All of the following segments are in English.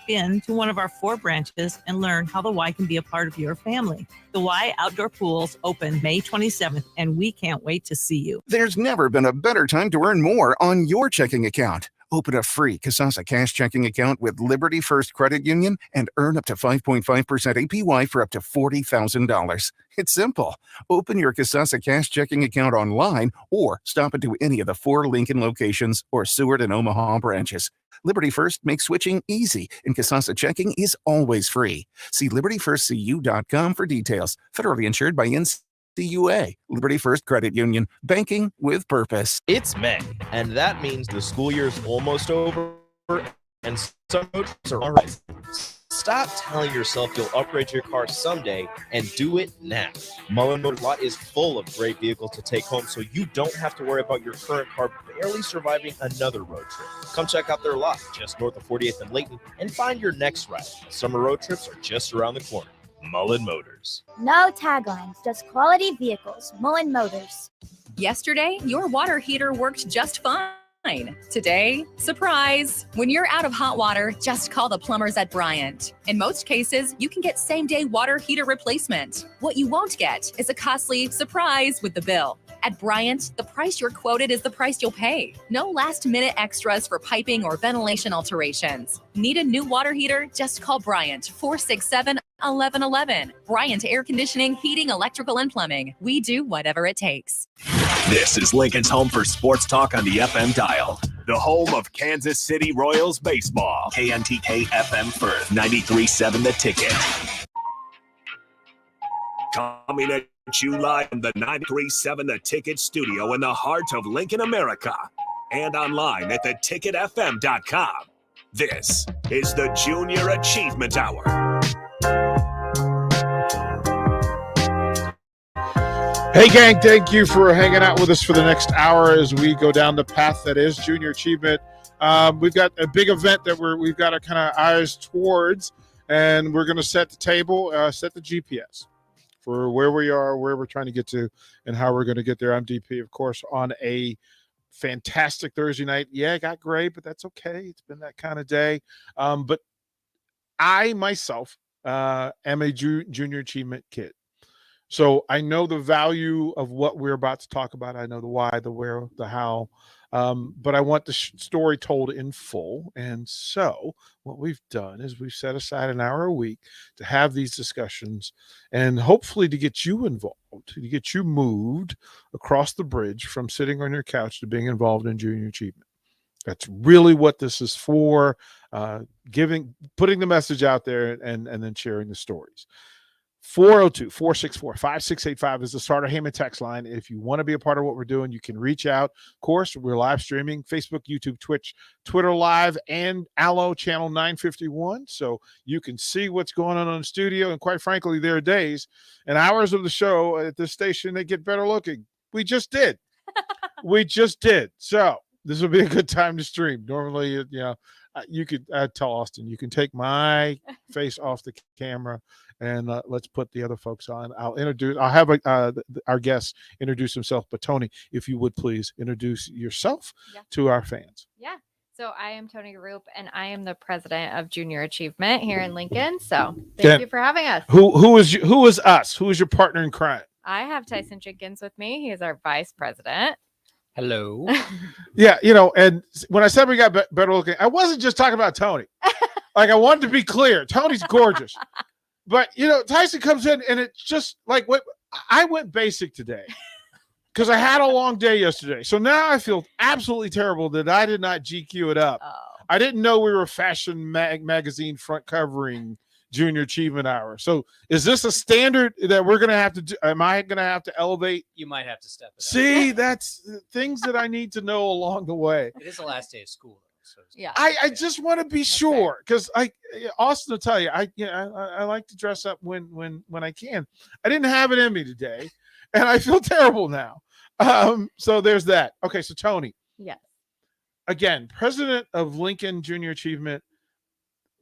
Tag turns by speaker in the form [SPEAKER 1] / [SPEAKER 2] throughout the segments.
[SPEAKER 1] in to one of our 4 branches and learn how the Y can be a part of your family. The Y Outdoor Pools open May 27th, and we can't wait to see you.
[SPEAKER 2] There's never been a better time to earn more on your checking account. Open a free Kasasa Cash checking account with Liberty First Credit Union and earn up to 5.5% APY for up to $40,000. It's simple. Open your Kasasa Cash checking account online or stop into any of the 4 Lincoln locations or Seward and Omaha branches. Liberty First makes switching easy, and Kasasa checking is always free. See libertyfirstcu.com for details. Federally insured by NCUA. Liberty First Credit Union. Banking with purpose.
[SPEAKER 3] It's May, and that means the school year is almost over, and some roads are on rise. Stop telling yourself you'll upgrade your car someday and do it now. Mullen Motors Lot is full of great vehicles to take home, so you don't have to worry about your current car barely surviving another road trip. Come check out their lot just north of 48th and Layton and find your next ride. Summer road trips are just around the corner. Mullen Motors.
[SPEAKER 4] No taglines, just quality vehicles. Mullen Motors.
[SPEAKER 5] Yesterday, your water heater worked just fine. Today, surprise! When you're out of hot water, just call the plumbers at Bryant. In most cases, you can get same-day water heater replacement. What you won't get is a costly surprise with the bill. At Bryant, the price you're quoted is the price you'll pay. No last-minute extras for piping or ventilation alterations. Need a new water heater? Just call Bryant, 467-1111. Bryant Air Conditioning, Heating, Electrical, and Plumbing. We do whatever it takes.
[SPEAKER 6] This is Lincoln's home for sports talk on the FM dial. The home of Kansas City Royals baseball. KNTK FM Firth, 93.7 The Ticket. Coming at you live from the 93.7 The Ticket studio in the heart of Lincoln, America. And online at theticketfm.com. This is the Junior Achievement Hour.
[SPEAKER 7] Hey, gang, thank you for hanging out with us for the next hour as we go down the path that is Junior Achievement. We've got a big event that we've got our kind of eyes towards, and we're going to set the table, set the GPS for where we are, where we're trying to get to, and how we're going to get there. I'm DP, of course, on a fantastic Thursday night. Yeah, it got gray, but that's okay. It's been that kind of day. But I, myself, am a Junior Achievement kid. So I know the value of what we're about to talk about. I know the why, the where, the how, but I want the story told in full. And so what we've done is we've set aside an hour a week to have these discussions and hopefully to get you involved, to get you moved across the bridge from sitting on your couch to being involved in Junior Achievement. That's really what this is for, putting the message out there and then sharing the stories. 402-464-5685 is the Starter Heyman text line. If you want to be a part of what we're doing, you can reach out. Of course, we're live streaming Facebook, YouTube, Twitch, Twitter Live, and Allo Channel 951. So you can see what's going on in the studio. And quite frankly, there are days and hours of the show at this station that get better looking. We just did. So this will be a good time to stream. Normally, you could tell Austin, you can take my face off the camera and let's put the other folks on. I'll have our guest introduce himself, but Tony, if you would please introduce yourself to our fans.
[SPEAKER 8] Yeah. So I am Tony Roop, and I am the president of Junior Achievement here in Lincoln. So thank you for having us.
[SPEAKER 7] Who is us? Who is your partner in crime?
[SPEAKER 8] I have Tyson Jenkins with me. He is our vice president.
[SPEAKER 9] Hello.
[SPEAKER 7] Yeah, and when I said we got better looking, I wasn't just talking about Tony. Like, I wanted to be clear. Tony's gorgeous. But, Tyson comes in, and it's just like I went basic today because I had a long day yesterday. So now I feel absolutely terrible that I did not GQ it up.
[SPEAKER 8] Oh.
[SPEAKER 7] I didn't know we were Fashion magazine front covering Junior Achievement Hour. So is this a standard that we're going to have to do? Am I going to have to elevate?
[SPEAKER 9] You might have to step it up.
[SPEAKER 7] See, that's ththings that I need to know along the way.
[SPEAKER 9] It is the last day of school. So
[SPEAKER 8] yeah,
[SPEAKER 7] I just want to be sure because Austin will tell you, I like to dress up when I can. I didn't have it in me today, and I feel terrible now. So there's that. Okay, so Tony.
[SPEAKER 8] Yes.
[SPEAKER 7] Again, president of Lincoln Junior Achievement,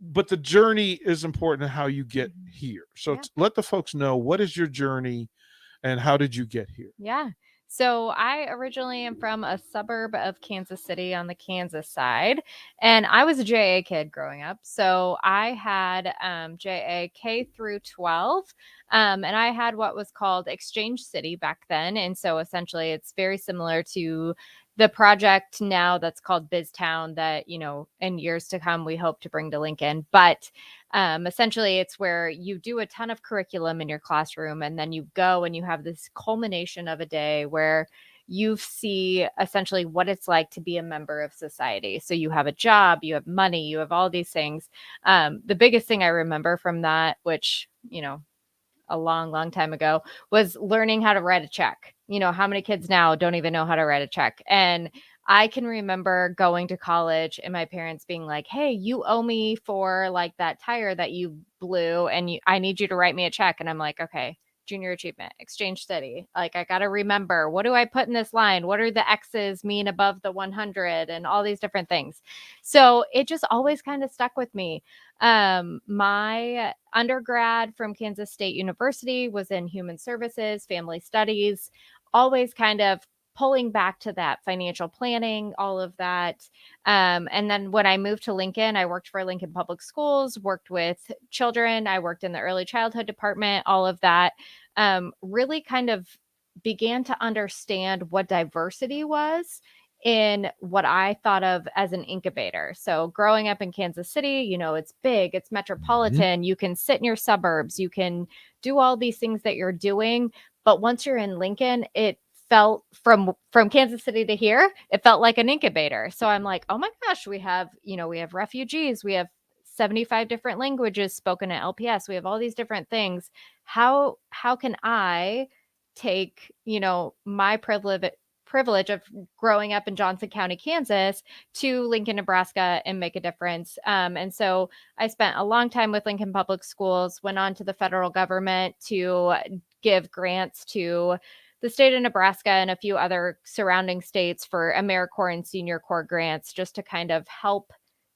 [SPEAKER 7] but the journey is important how you get here. So let the folks know, what is your journey and how did you get here?
[SPEAKER 8] Yeah. So I originally am from a suburb of Kansas City on the Kansas side, and I was a JA kid growing up. So I had JA K through 12, and I had what was called Exchange City back then. And so essentially, it's very similar to the project now that's called BizTown that, in years to come, we hope to bring to Lincoln. But essentially, it's where you do a ton of curriculum in your classroom, and then you go and you have this culmination of a day where you see essentially what it's like to be a member of society. So you have a job, you have money, you have all these things. The biggest thing I remember from that, which, a long time ago, was learning how to write a check. How many kids now don't even know how to write a check? And I can remember going to college and my parents being like, "Hey, you owe me for like that tire that you blew, and I need you to write me a check." And I'm like, "Okay, junior achievement, Exchange City. Like, I got to remember, what do I put in this line? What are the X's mean above the 100 and all these different things?" So it just always kind of stuck with me. My undergrad from Kansas State University was in human services, family studies, always kind of pulling back to that financial planning, all of that. And then when I moved to Lincoln, I worked for Lincoln Public Schools, worked with children. I worked in the early childhood department, all of that. Really kind of began to understand what diversity was in what I thought of as an incubator. So growing up in Kansas City, it's big, it's metropolitan, you can sit in your suburbs, you can do all these things that you're doing. But once you're in Lincoln, it felt from Kansas City to here, it felt like an incubator. So I'm like, oh my gosh, we have refugees, we have 75 different languages spoken at LPS, we have all these different things. How can I take, my privilege of growing up in Johnson County, Kansas, to Lincoln, Nebraska, and make a difference? And so I spent a long time with Lincoln Public Schools, went on to the federal government to give grants to the state of Nebraska and a few other surrounding states for AmeriCorps and Senior Corps grants, just to kind of help,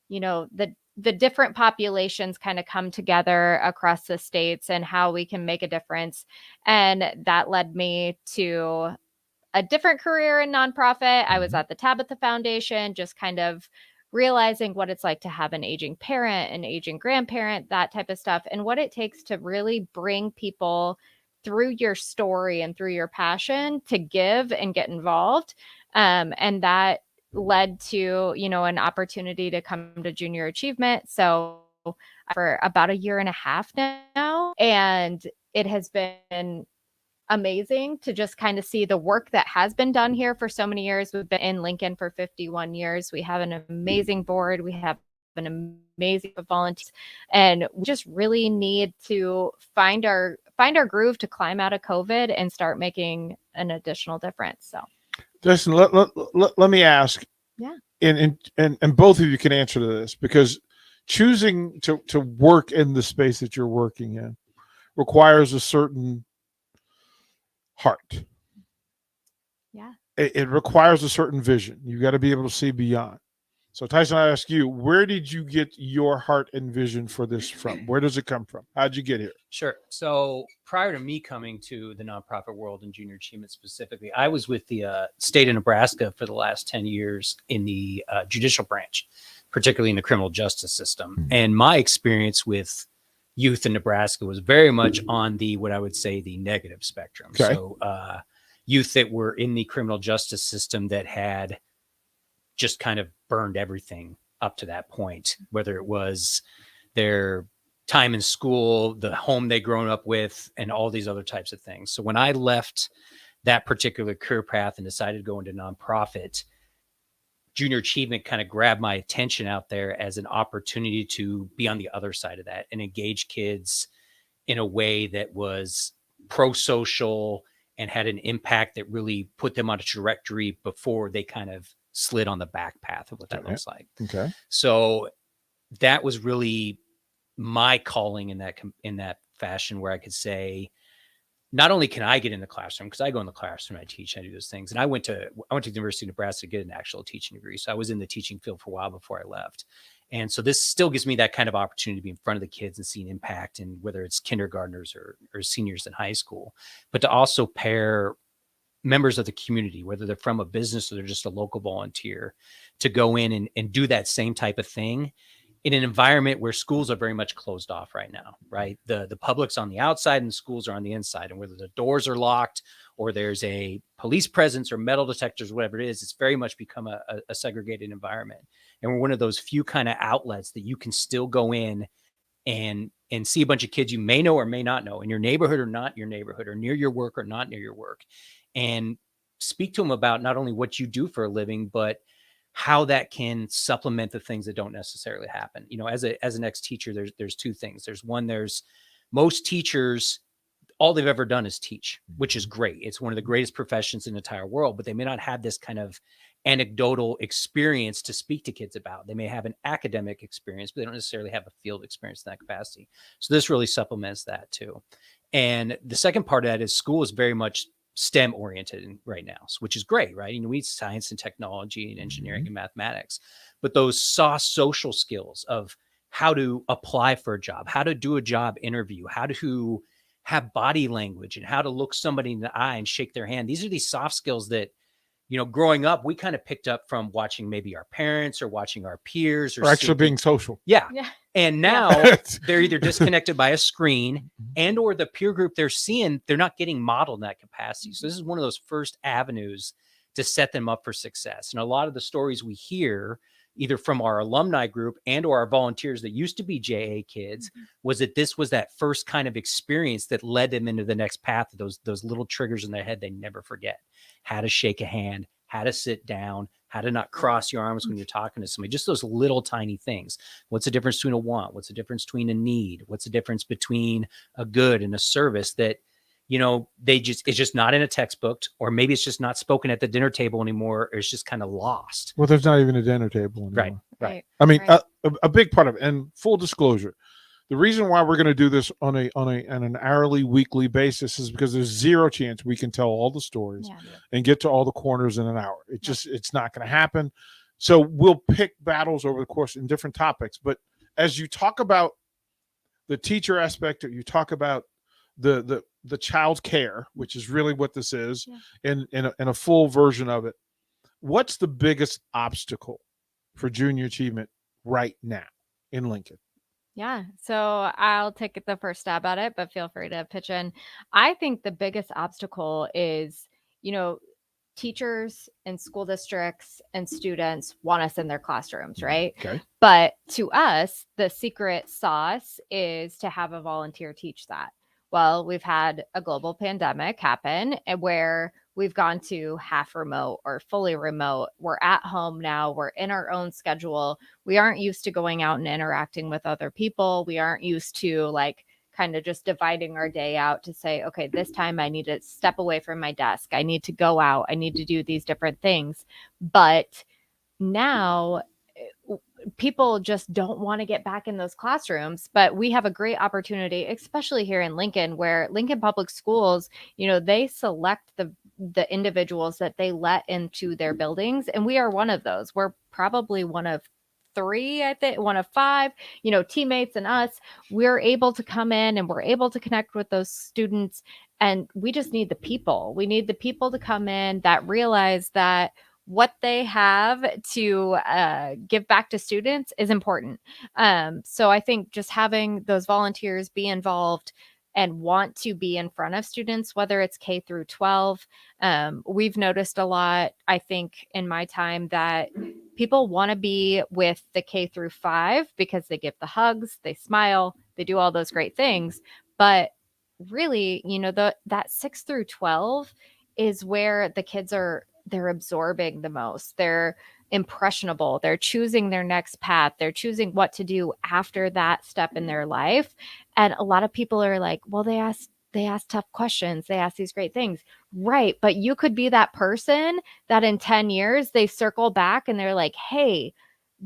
[SPEAKER 8] the different populations kind of come together across the states and how we can make a difference. And that led me to a different career in nonprofit. I was at the Tabitha Foundation, just kind of realizing what it's like to have an aging parent, an aging grandparent, that type of stuff, and what it takes to really bring people through your story and through your passion to give and get involved. And that led to, an opportunity to come to Junior Achievement. So for about a year and a half now, and it has been amazing to just kind of see the work that has been done here for so many years. We've been in Lincoln for 51 years. We have an amazing board. We have an amazing volunteers, and we just really need to find our groove to climb out of COVID and start making an additional difference. So,
[SPEAKER 7] Justin, let me ask.
[SPEAKER 8] Yeah.
[SPEAKER 7] And both of you can answer to this, because choosing to work in the space that you're working in requires a certain heart.
[SPEAKER 8] Yeah.
[SPEAKER 7] It requires a certain vision. You got to be able to see beyond. So Tyson, I ask you, where did you get your heart and vision for this from? Where does it come from? How'd you get here?
[SPEAKER 9] Sure. So prior to me coming to the nonprofit world and Junior Achievement specifically, I was with the state of Nebraska for the last 10 years in the judicial branch, particularly in the criminal justice system. And my experience with youth in Nebraska was very much on the, what I would say, the negative spectrum.
[SPEAKER 7] Okay.
[SPEAKER 9] So youth that were in the criminal justice system that had just kind of burned everything up to that point, whether it was their time in school, the home they'd grown up with, and all these other types of things. So when I left that particular career path and decided to go into nonprofit, Junior Achievement kind of grabbed my attention out there as an opportunity to be on the other side of that and engage kids in a way that was pro-social and had an impact that really put them on a trajectory before they kind of slid on the back path of what that looks like.
[SPEAKER 7] Okay.
[SPEAKER 9] So that was really my calling in that fashion, where I could say, not only can I get in the classroom, because I go in the classroom, I teach, I do those things. And I went to the University of Nebraska to get an actual teaching degree. So I was in the teaching field for a while before I left. And so this still gives me that kind of opportunity to be in front of the kids and see an impact, and whether it's kindergartners or seniors in high school, but to also pair members of the community, whether they're from a business or they're just a local volunteer, to go in and do that same type of thing in an environment where schools are very much closed off right now, right? The public's on the outside and schools are on the inside. And whether the doors are locked or there's a police presence or metal detectors, whatever it is, it's very much become a segregated environment. And we're one of those few kind of outlets that you can still go in and see a bunch of kids you may know or may not know in your neighborhood or not your neighborhood, or near your work or not near your work, and speak to them about not only what you do for a living, but how that can supplement the things that don't necessarily happen. You know, as an ex-teacher, there's two things. There's one, there's most teachers, all they've ever done is teach, which is great. It's one of the greatest professions in the entire world, but they may not have this kind of anecdotal experience to speak to kids about. They may have an academic experience, but they don't necessarily have a field experience in that capacity. So this really supplements that too. And the second part of that is school is very much STEM oriented right now, which is great, right? You know, we need science and technology and engineering and mathematics, but those soft social skills of how to apply for a job, how to do a job interview, how to have body language, and how to look somebody in the eye and shake their hand. These are these soft skills that, you know, growing up, we kind of picked up from watching maybe our parents or watching our peers,
[SPEAKER 7] or actually being social.
[SPEAKER 9] Yeah.
[SPEAKER 8] Yeah.
[SPEAKER 9] And now they're either disconnected by a screen and or the peer group they're seeing, they're not getting modeled in that capacity. So this is one of those first avenues to set them up for success. And a lot of the stories we hear, either from our alumni group and or our volunteers that used to be JA kids, was that this was that first kind of experience that led them into the next path, those little triggers in their head they never forget. How to shake a hand, how to sit down, how to not cross your arms when you're talking to somebody, just those little tiny things. What's the difference between a want? What's the difference between a need? What's the difference between a good and a service that, you know, it's just not in a textbook, or maybe it's just not spoken at the dinner table anymore, or it's just kind of lost.
[SPEAKER 7] Well, there's not even a dinner table anymore.
[SPEAKER 9] Right.
[SPEAKER 7] I mean,
[SPEAKER 8] Right.
[SPEAKER 7] a big part of it, and full disclosure, the reason why we're going to do this on an hourly, weekly basis is because there's zero chance we can tell all the stories
[SPEAKER 8] Yeah.
[SPEAKER 7] and get to all the corners in an hour. It's not going to happen. So we'll pick battles over the course in different topics. But as you talk about the teacher aspect, or you talk about the child care, which is really what this is, in a full version of it, what's the biggest obstacle for junior achievement right now in Lincoln?
[SPEAKER 8] Yeah. So I'll take the first stab at it, but feel free to pitch in. I think the biggest obstacle is, you know, teachers and school districts and students want us in their classrooms, right?
[SPEAKER 7] Okay.
[SPEAKER 8] But to us, the secret sauce is to have a volunteer teach that. Well, we've had a global pandemic happen where we've gone to half remote or fully remote. We're at home now. We're in our own schedule. We aren't used to going out and interacting with other people. We aren't used to like kind of just dividing our day out to say, okay, this time I need to step away from my desk. I need to go out. I need to do these different things. But now people just don't want to get back in those classrooms, but we have a great opportunity, especially here in Lincoln, where Lincoln Public Schools, you know, they select the individuals that they let into their buildings. And we are one of those. We're probably one of 3, I think, one of 5, you know, teammates and us. We're able to come in and we're able to connect with those students. And we just need the people. We need the people to come in that realize that what they have to give back to students is important. So I think just having those volunteers be involved and want to be in front of students, whether it's K through 12, we've noticed a lot, I think, in my time that people want to be with the K through 5 because they give the hugs, they smile, they do all those great things. But really, you know, that 6 through 12 is where the kids they're absorbing the most. They're impressionable. They're choosing their next path. They're choosing what to do after that step in their life. And a lot of people are like, well, they ask tough questions. They ask these great things. Right. But you could be that person that in 10 years, they circle back and they're like, hey,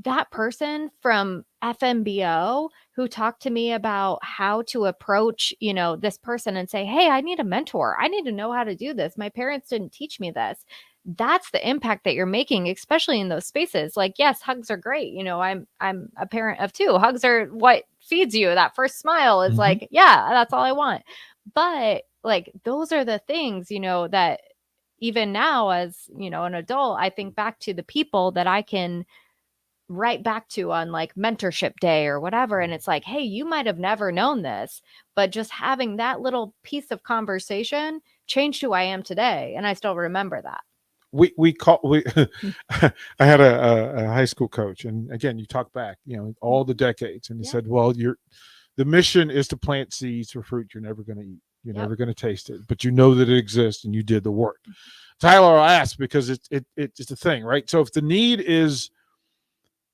[SPEAKER 8] that person from FMBO who talked to me about how to approach, you know, this person and say, hey, I need a mentor. I need to know how to do this. My parents didn't teach me this. That's the impact that you're making, especially in those spaces. Like, yes, hugs are great. You know, I'm a parent of 2. Hugs are what feeds you. That first smile is like, yeah, that's all I want. But like, those are the things, you know, that even now as, an adult, I think back to the people that I can write back to on like mentorship day or whatever. And it's like, hey, you might have never known this, but just having that little piece of conversation changed who I am today. And I still remember that.
[SPEAKER 7] I had a high school coach, and again, you talk back, all the decades, and he said, well, the mission is to plant seeds for fruit you're never going to eat. You're never going to taste it, but you know that it exists and you did the work. Tyler, I'll ask because it's a thing, right? So if the need is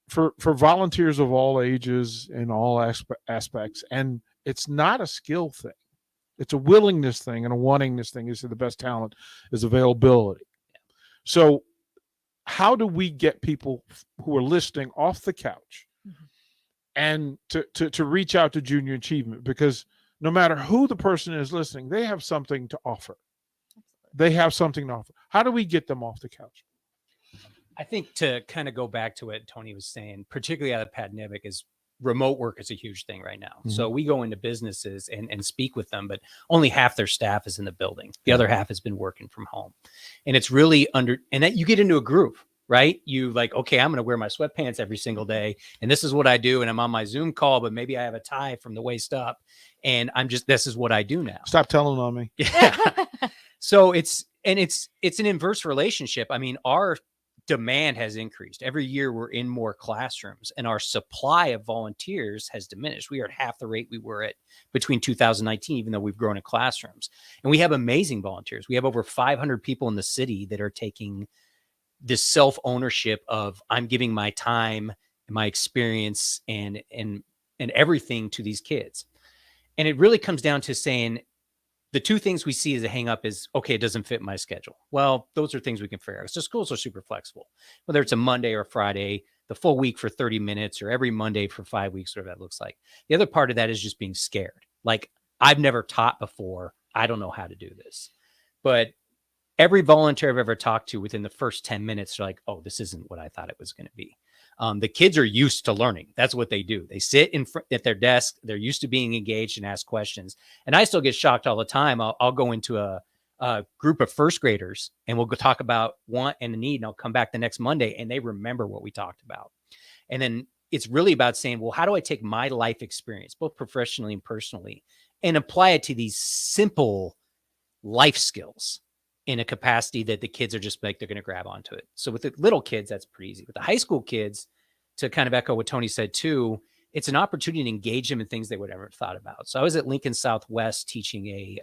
[SPEAKER 7] for volunteers of all ages and all aspects, and it's not a skill thing, it's a willingness thing and a wantingness thing. You said the best talent is availability. So how do we get people who are listening off the couch and to reach out to Junior Achievement? Because no matter who the person is listening, they have something to offer. They have something to offer. How do we get them off the couch?
[SPEAKER 9] I think to kind of go back to what Tony was saying, particularly out of the pandemic, is remote work is a huge thing right now. So we go into businesses and speak with them, but only half their staff is in the building. The other half has been working from home. And it's really and that you get into a groove, right? You like, okay, I'm going to wear my sweatpants every single day. And this is what I do. And I'm on my Zoom call, but maybe I have a tie from the waist up. And this is what I do now.
[SPEAKER 7] Stop telling on me.
[SPEAKER 9] Yeah. So it's an inverse relationship. I mean, our demand has increased. Every year we're in more classrooms and our supply of volunteers has diminished. We are at half the rate we were at between 2019, even though we've grown in classrooms. And we have amazing volunteers. We have over 500 people in the city that are taking this self-ownership of I'm giving my time and my experience and everything to these kids. And it really comes down to saying, the two things we see as a hang up is, okay, it doesn't fit my schedule. Well, those are things we can figure out. So schools are super flexible, whether it's a Monday or Friday, the full week for 30 minutes or every Monday for 5 weeks, whatever that looks like. The other part of that is just being scared. Like, I've never taught before. I don't know how to do this. But every volunteer I've ever talked to within the first 10 minutes, they're like, oh, this isn't what I thought it was going to be. The kids are used to learning. That's what they do. They sit at their desk. They're used to being engaged and ask questions. And I still get shocked all the time. I'll go into a group of first graders and we'll go talk about want and the need. And I'll come back the next Monday and they remember what we talked about. And then it's really about saying, well, how do I take my life experience, both professionally and personally, and apply it to these simple life skills in a capacity that the kids are just like, they're going to grab onto it. So with the little kids, that's pretty easy. With the high school kids, to kind of echo what Tony said too, it's an opportunity to engage them in things they would never thought about. So I was at Lincoln Southwest teaching a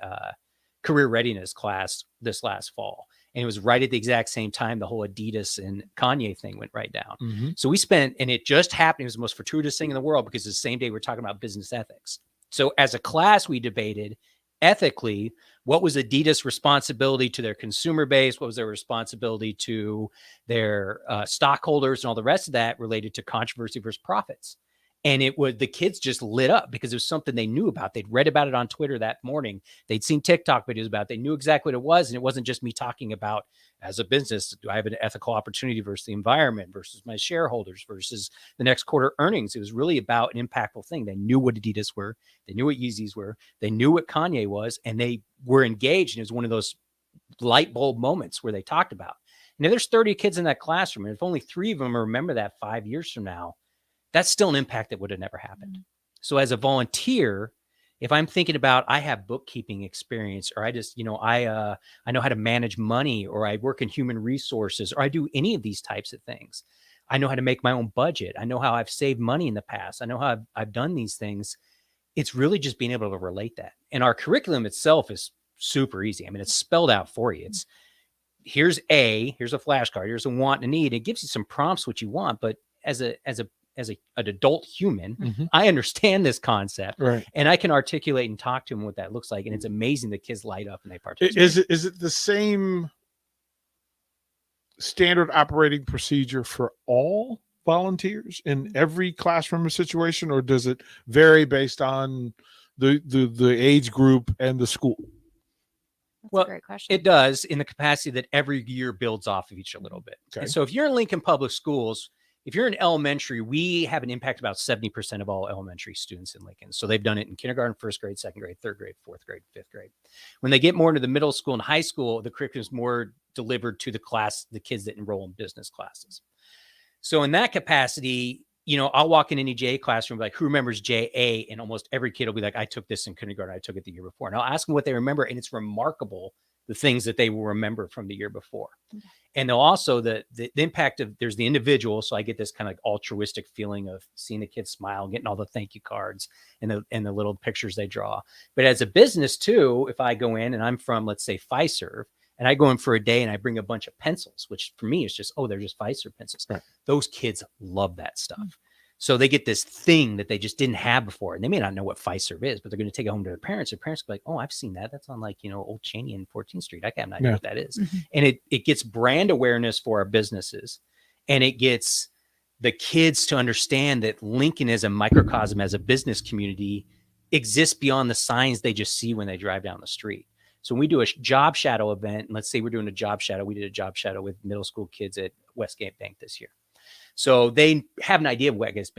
[SPEAKER 9] career readiness class this last fall. And it was right at the exact same time the whole Adidas and Kanye thing went right down. So we spent, and it just happened, it was the most fortuitous thing in the world because the same day we're talking about business ethics. So as a class, we debated ethically, what was Adidas' responsibility to their consumer base? What was their responsibility to their stockholders and all the rest of that related to controversy versus profits? And the kids just lit up because it was something they knew about. They'd read about it on Twitter that morning. They'd seen TikTok videos about it. They knew exactly what it was. And it wasn't just me talking about, as a business, do I have an ethical opportunity versus the environment versus my shareholders versus the next quarter earnings? It was really about an impactful thing. They knew what Adidas were. They knew what Yeezys were. They knew what Kanye was. And they were engaged. And it was one of those light bulb moments where they talked about. And if there's 30 kids in that classroom, and if only 3 of them remember that 5 years from now, that's still an impact that would have never happened. So as a volunteer, if I'm thinking about, I have bookkeeping experience, or I just, I know how to manage money, or I work in human resources, or I do any of these types of things. I know how to make my own budget. I know how I've saved money in the past. I know how I've done these things. It's really just being able to relate that. And our curriculum itself is super easy. I mean, it's spelled out for you. It's here's a flashcard, here's a want and a need. It gives you some prompts what you want, but as an adult human, I understand this concept, right? And I can articulate and talk to them what that looks like. And it's amazing the kids light up and they participate.
[SPEAKER 7] Is it the same standard operating procedure for all volunteers in every classroom situation, or does it vary based on the age group and the school?
[SPEAKER 8] That's a great question.
[SPEAKER 9] It does, in the capacity that every year builds off of each a little bit. Okay. And so if you're in Lincoln Public Schools, if you're in elementary, we have an impact about 70% of all elementary students in Lincoln. So they've done it in kindergarten, first grade, second grade, third grade, fourth grade, fifth grade. When they get more into the middle school and high school, the curriculum is more delivered to the kids that enroll in business classes. So in that capacity, I'll walk in any JA classroom, like, who remembers JA? And almost every kid will be like, I took this in kindergarten. I took it the year before. And I'll ask them what they remember. And it's remarkable, the things that they will remember from the year before. Okay. And they'll also, the impact of, there's the individual. So I get this kind of like altruistic feeling of seeing the kids smile, getting all the thank you cards and the little pictures they draw. But as a business too, if I go in and I'm from, let's say, Fiserv, and I go in for a day and I bring a bunch of pencils, which for me is just, they're just Fiserv pencils. Right. Those kids love that stuff. Mm-hmm. So they get this thing that they just didn't have before. And they may not know what Fiserv is, but they're going to take it home to their parents. Their parents will be like, oh, I've seen that. That's on Old Cheney and 14th Street. I have no idea what that is. Mm-hmm. And it gets brand awareness for our businesses. And it gets the kids to understand that Lincoln as a microcosm, as a business community, exists beyond the signs they just see when they drive down the street. So when we do a job shadow event, and let's say we're doing a job shadow, we did a job shadow with middle school kids at Westgate Bank this year. So they have an idea of Westgate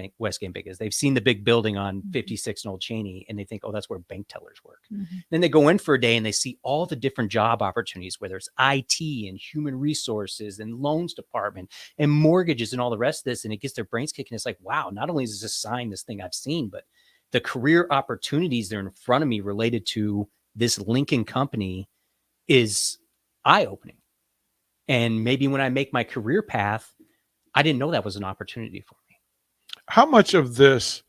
[SPEAKER 9] Bank is. They've seen the big building on 56 and Old Cheney, and they think, that's where bank tellers work. Mm-hmm. Then they go in for a day and they see all the different job opportunities, whether it's IT and human resources and loans department and mortgages and all the rest of this. And it gets their brains kicking. It's like, wow, not only is this a sign, this thing I've seen, but the career opportunities that are in front of me related to this Lincoln company is eye-opening. And maybe when I make my career path, I didn't know that was an opportunity for me.
[SPEAKER 7] How much of this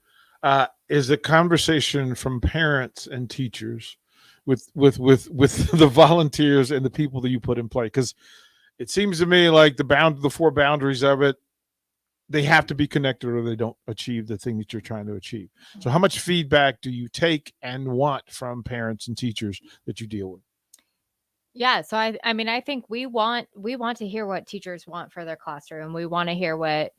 [SPEAKER 7] is a conversation from parents and teachers with the volunteers and the people that you put in play? Because it seems to me like the four boundaries of it, they have to be connected or they don't achieve the thing that you're trying to achieve. So how much feedback do you take and want from parents and teachers that you deal with?
[SPEAKER 8] Yeah. So I mean, I think we want to hear what teachers want for their classroom. We want to hear what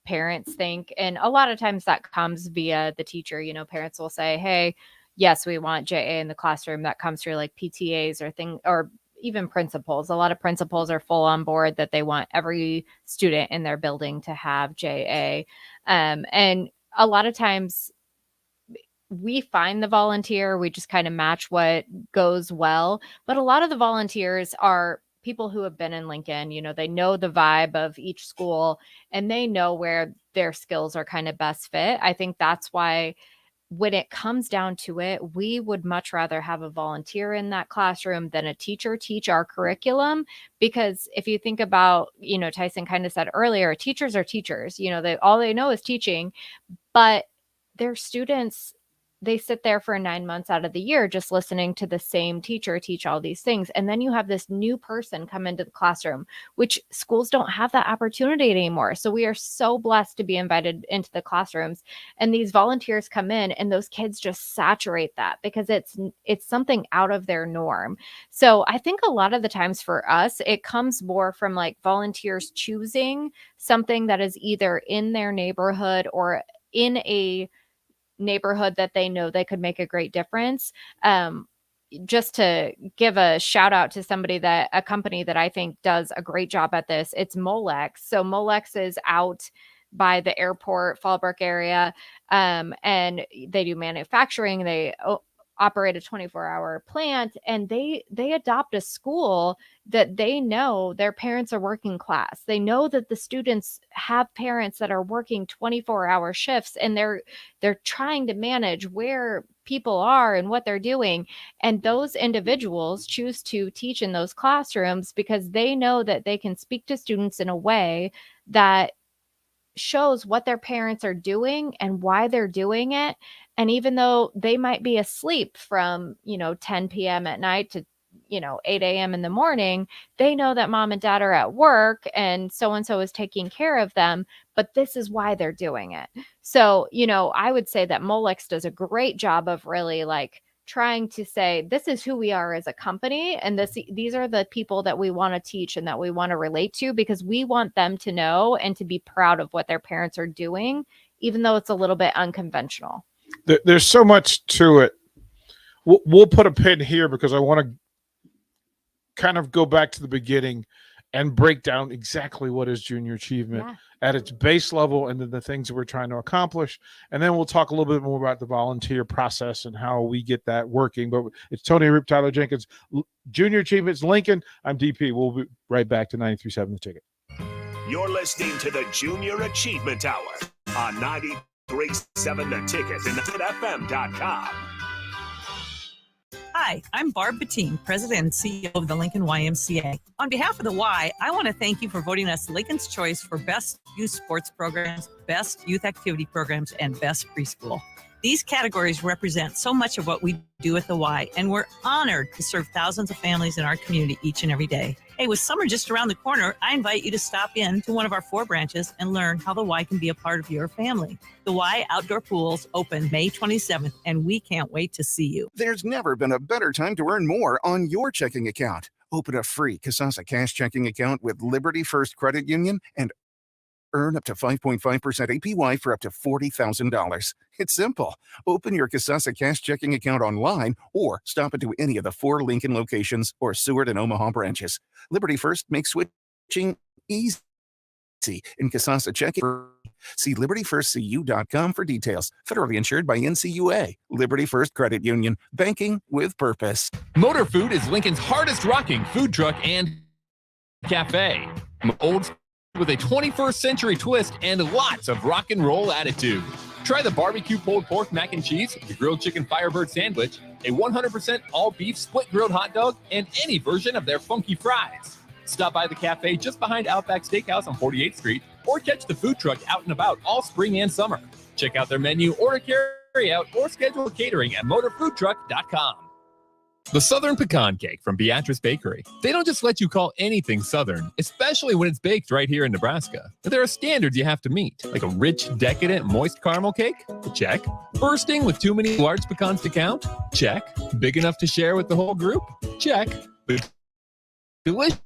[SPEAKER 8] parents think. And a lot of times that comes via the teacher. Parents will say, hey, yes, we want JA in the classroom. That comes through like PTAs or even principals. A lot of principals are full on board that they want every student in their building to have JA. And a lot of times we find the volunteer, we just kind of match what goes well. But a lot of the volunteers are people who have been in Lincoln. They know the vibe of each school and they know where their skills are kind of best fit. I think that's why when it comes down to it, we would much rather have a volunteer in that classroom than a teacher teach our curriculum. Because if you think about, Tyson kind of said earlier, teachers are teachers, all they know is teaching, but their students, they sit there for 9 months out of the year just listening to the same teacher teach all these things. And then you have this new person come into the classroom, which schools don't have that opportunity anymore. So we are so blessed to be invited into the classrooms. And these volunteers come in and those kids just saturate that because it's something out of their norm. So I think a lot of the times for us, it comes more from like volunteers choosing something that is either in their neighborhood or in a neighborhood that they know they could make a great difference. Just to give a shout out to a company that I think does a great job at this, it's Molex. So Molex is out by the airport, Fallbrook area, and they do manufacturing. They operate a 24-hour plant, and they adopt a school that they know their parents are working class. They know that the students have parents that are working 24-hour shifts, and they're trying to manage where people are and what they're doing. And those individuals choose to teach in those classrooms because they know that they can speak to students in a way that shows what their parents are doing and why they're doing it. And even though they might be asleep from, 10 p.m. at night to, 8 a.m. in the morning, they know that mom and dad are at work and so-and-so is taking care of them, but this is why they're doing it. So, I would say that Molex does a great job of really like trying to say, this is who we are as a company. And these are the people that we want to teach and that we want to relate to, because we want them to know and to be proud of what their parents are doing, even though it's a little bit unconventional.
[SPEAKER 7] There's so much to it. We'll put a pin here because I want to kind of go back to the beginning and break down exactly what is junior achievement at its base level and then the things that we're trying to accomplish. And then we'll talk a little bit more about the volunteer process and how we get that working. But it's Tony Rupp, Tyler Jenkins, Junior Achievements, Lincoln. I'm DP. We'll be right back to 93.7 The Ticket.
[SPEAKER 6] You're listening to the Junior Achievement Hour on 93.7 The Ticket and theticketfm.com.
[SPEAKER 1] Hi, I'm Barb Bettine, President and CEO of the Lincoln YMCA. On behalf of the Y, I want to thank you for voting us Lincoln's Choice for Best Youth Sports Programs, Best Youth Activity Programs, and Best Preschool. These categories represent so much of what we do at the Y, and we're honored to serve thousands of families in our community each and every day. Hey, with summer just around the corner, I invite you to stop in to one of our 4 branches and learn how the Y can be a part of your family. The Y Outdoor Pools open May 27th, and we can't wait to see you.
[SPEAKER 2] There's never been a better time to earn more on your checking account. Open a free Kasasa Cash checking account with Liberty First Credit Union and earn up to 5.5% APY for up to $40,000. It's simple. Open your Kasasa Cash checking account online or stop into any of the 4 Lincoln locations or Seward and Omaha branches. Liberty First makes switching easy in Kasasa checking. See libertyfirstcu.com for details. Federally insured by NCUA. Liberty First Credit Union. Banking with purpose.
[SPEAKER 10] Motor Food is Lincoln's hardest rocking food truck and cafe. Old with a 21st century twist and lots of rock and roll attitude. Try the barbecue pulled pork mac and cheese, the grilled chicken Firebird sandwich, a 100% all beef split grilled hot dog, and any version of their funky fries. Stop by the cafe just behind Outback Steakhouse on 48th Street or catch the food truck out and about all spring and summer. Check out their menu, order carry out, or schedule catering at motorfoodtruck.com. The Southern Pecan Cake from Beatrice Bakery. They don't just let you call anything Southern, especially when it's baked right here in Nebraska. But there are standards you have to meet, like a rich, decadent, moist caramel cake? Check. Bursting with too many large pecans to count? Check. Big enough to share with the whole group? Check. Delicious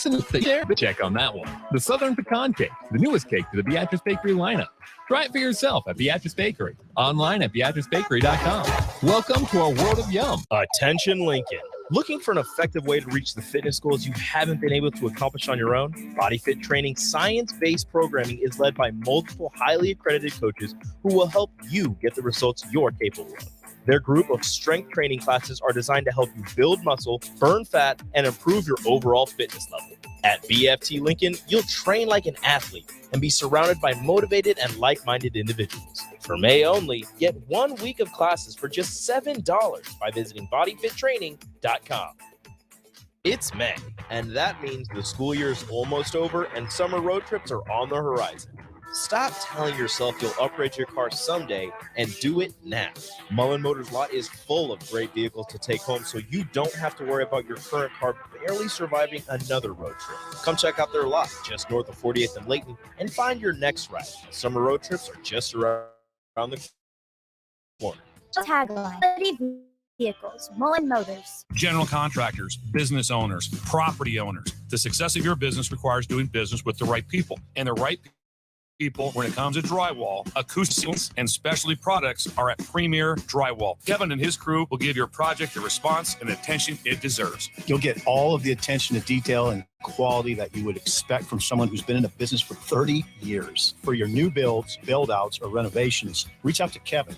[SPEAKER 10] enough to share? Check on that one. The Southern Pecan Cake, the newest cake to the Beatrice Bakery lineup. Try it for yourself at Beatrice Bakery. Online at beatricebakery.com. Welcome to our world of yum.
[SPEAKER 3] Attention Lincoln. Looking for an effective way to reach the fitness goals you haven't been able to accomplish on your own? Body Fit Training science-based programming is led by multiple highly accredited coaches who will help you get the results you're capable of. Their group of strength training classes are designed to help you build muscle, burn fat, and improve your overall fitness level. At BFT Lincoln, you'll train like an athlete and be surrounded by motivated and like-minded individuals. For May only, get 1 week of classes for just $7 by visiting bodyfittraining.com. It's May, and that means the school year is almost over and summer road trips are on the horizon. Stop telling yourself you'll upgrade your car someday and do it now. Mullen Motors lot is full of great vehicles to take home so you don't have to worry about your current car barely surviving another road trip. Come check out their lot just north of 48th and Layton and find your next ride. Summer road trips are just around the corner.
[SPEAKER 4] Tagline. Vehicles, Mullen Motors.
[SPEAKER 11] General contractors, business owners, property owners. The success of your business requires doing business with the right people. And the right people when it comes to drywall, acoustics, and specialty products are at Premier Drywall. Kevin and his crew will give your project the response and attention it deserves.
[SPEAKER 12] You'll get all of the attention to detail and quality that you would expect from someone who's been in the business for 30 years. For your new builds, build-outs, or renovations, reach out to Kevin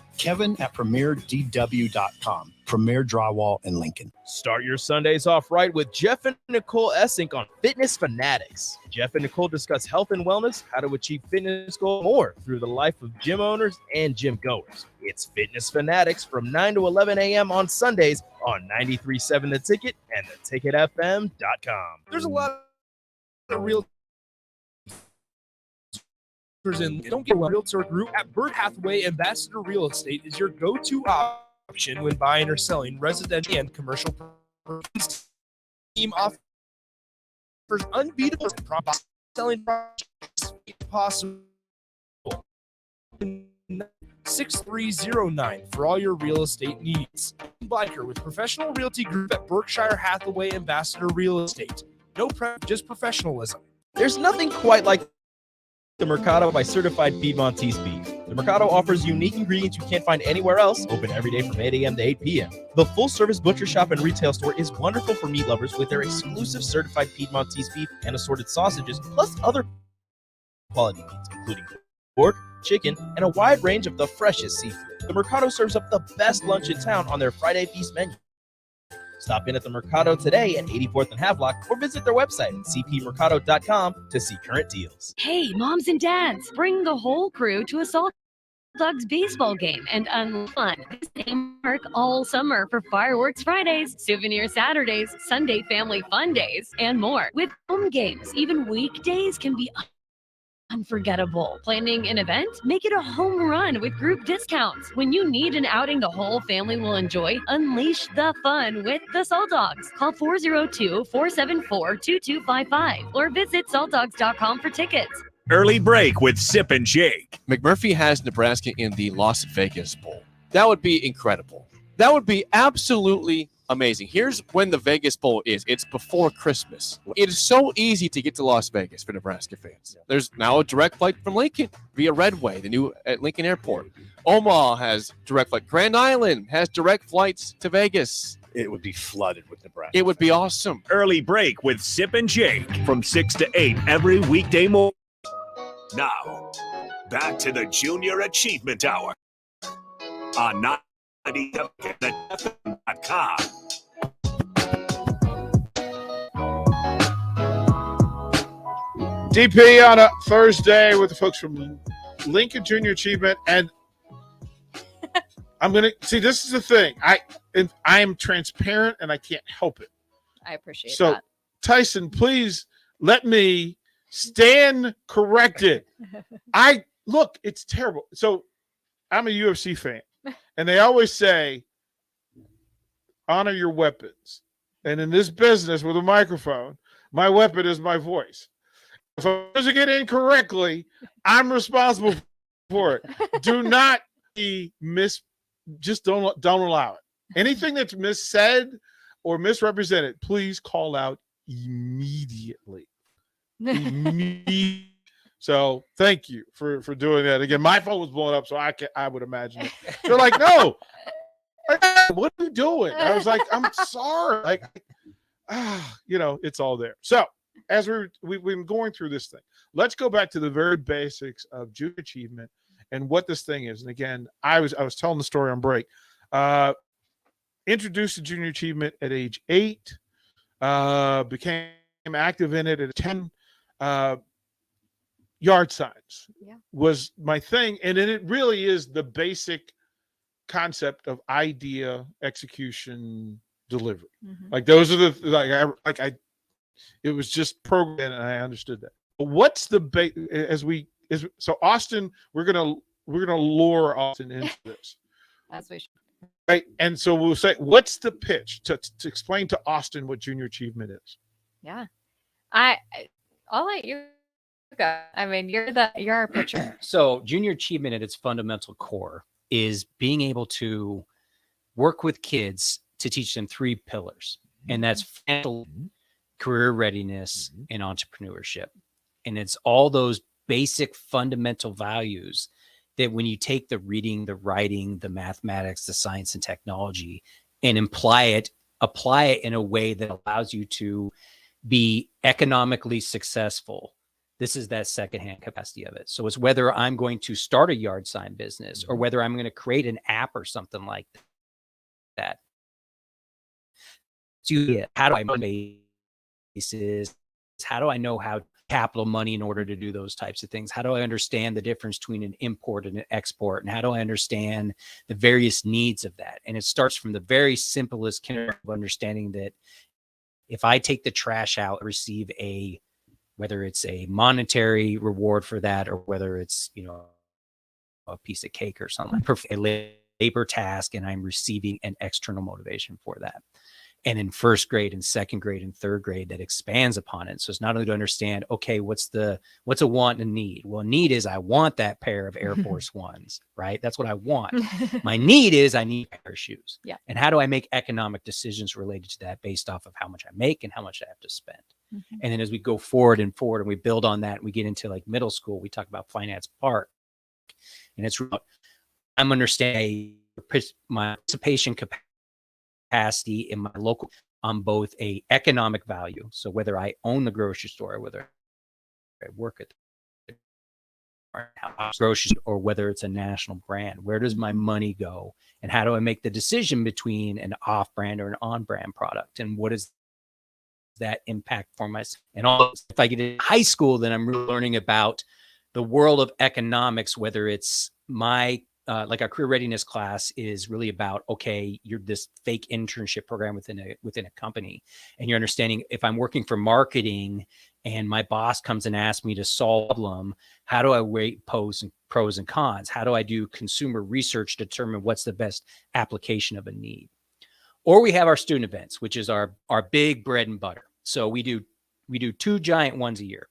[SPEAKER 12] at premierdw.com. Premier Drywall in Lincoln.
[SPEAKER 3] Start your Sundays off right with Jeff and Nicole Essink on Fitness Fanatics. Jeff and Nicole discuss health and wellness, how to achieve fitness goals, more through the life of gym owners and gym goers. It's Fitness Fanatics from 9 to 11 a.m. on Sundays on 93.7 The Ticket and theticketfm.com. There's a lot of real and don't get a realtor group at Burt Hathaway Ambassador Real Estate is your go-to option when buying or selling residential and commercial properties. Team offers unbeatable selling projects possible. 6309 for all your real estate needs. Biker with Professional Realty Group at Berkshire Hathaway Ambassador Real Estate. No prep, just professionalism. There's nothing quite like The Mercado by Certified Piedmontese Beef. The Mercado offers unique ingredients you can't find anywhere else, open every day from 8 a.m. to 8 p.m. The full-service butcher shop and retail store is wonderful for meat lovers with their exclusive certified Piedmontese beef and assorted sausages, plus other quality meats, including pork, chicken, and a wide range of the freshest seafood. The Mercado serves up the best lunch in town on their Friday Feast menu. Stop in at the Mercado today at 84th and Havelock or visit their website at cpmercado.com to see current deals.
[SPEAKER 13] Hey, moms and dads, bring the whole crew to a Salt Dogs baseball game and unfun. Visit Mark all summer for Fireworks Fridays, Souvenir Saturdays, Sunday Family Fun Days, and more. With home games, even weekdays can be unforgettable. Planning an event? Make it a home run with group discounts. When you need an outing the whole family will enjoy, unleash the fun with the Salt Dogs. Call 402-474-2255 or visit saltdogs.com for tickets.
[SPEAKER 6] Early break with Sip and Jake.
[SPEAKER 14] McMurphy has Nebraska in the Las Vegas Bowl. That would be incredible. That would be absolutely amazing. Here's when the Vegas Bowl is. It's before Christmas. It is so easy to get to Las Vegas for Nebraska fans. There's now a direct flight from Lincoln via Redway, the new at Lincoln Airport. Omaha has direct flight. Grand Island has direct flights to Vegas.
[SPEAKER 12] It would be flooded with Nebraska.
[SPEAKER 14] It would be awesome.
[SPEAKER 6] Early break with Sip and Jake from 6 to 8 every weekday morning. Now, back to the Junior Achievement Hour on 90FM.com.
[SPEAKER 7] DP on a Thursday with the folks from Lincoln Junior Achievement, and I'm gonna see. This is the thing. I am transparent, and I can't help it.
[SPEAKER 8] I appreciate
[SPEAKER 7] So,
[SPEAKER 8] that.
[SPEAKER 7] Tyson, please let me stand corrected. Look, it's terrible. So, I'm a UFC fan, and they always say, honor your weapons. And in this business with a microphone, my weapon is my voice. If I was to get incorrectly, I'm responsible for it. Do not be just don't allow it. Anything that's missaid or misrepresented, please call out immediately. So thank you for doing that. Again, my phone was blowing up, so I would imagine it. They're like, no, what are you doing? I was like, I'm sorry. Like, it's all there. So as we've been going through this thing, let's go back to the very basics of junior achievement and what this thing is. And again, I was telling the story on break. Introduced to junior achievement at age 8, became active in it at 10. Yard signs was my thing, and then it really is the basic concept of idea, execution, delivery. Like those are the it was just programmed, and I understood that. But what's the so Austin, we're gonna lure Austin into this.
[SPEAKER 8] As we should.
[SPEAKER 7] Right, and so we'll say, what's the pitch to explain to Austin what junior achievement is?
[SPEAKER 8] Yeah, I'll let you go. I mean, you're our pitcher.
[SPEAKER 9] So junior achievement at its fundamental core is being able to work with kids to teach them 3 pillars, and that's financial, career readiness, and entrepreneurship. And it's all those basic fundamental values that when you take the reading, the writing, the mathematics, the science and technology, and apply it in a way that allows you to be economically successful. This is that secondhand capacity of it. So it's whether I'm going to start a yard sign business or whether I'm going to create an app or something like that. So how do I motivate bases? How do I know how capital money in order to do those types of things? How do I understand the difference between an import and an export? And how do I understand the various needs of that? And it starts from the very simplest kind of understanding that if I take the trash out, I receive whether it's a monetary reward for that, or whether it's, a piece of cake or something, a labor task, and I'm receiving an external motivation for that. And in first grade and second grade and third grade, that expands upon it. So it's not only to understand, okay, what's a want and a need? Well, need is I want that pair of Air Force Ones, right? That's what I want. My need is I need a pair of shoes.
[SPEAKER 8] Yeah.
[SPEAKER 9] And how do I make economic decisions related to that based off of how much I make and how much I have to spend? And then as we go forward and we build on that, we get into like middle school, we talk about Finance Park. And it's about, I'm understanding my participation capacity in my local on both a economic value. So whether I own the grocery store, whether I work at the grocery store, or whether it's a national brand, where does my money go? And how do I make the decision between an off-brand or an on-brand product? And what is that impact for myself? And all, if I get in high school, then I'm really learning about the world of economics, whether it's my like our career readiness class is really about, okay, you're this fake internship program within a company, and you're understanding if I'm working for marketing and my boss comes and asks me to solve a problem, how do I weigh pros and cons? How do I do consumer research to determine what's the best application of a need? Or we have our student events, which is our big bread and butter. So we do 2 giant ones a year.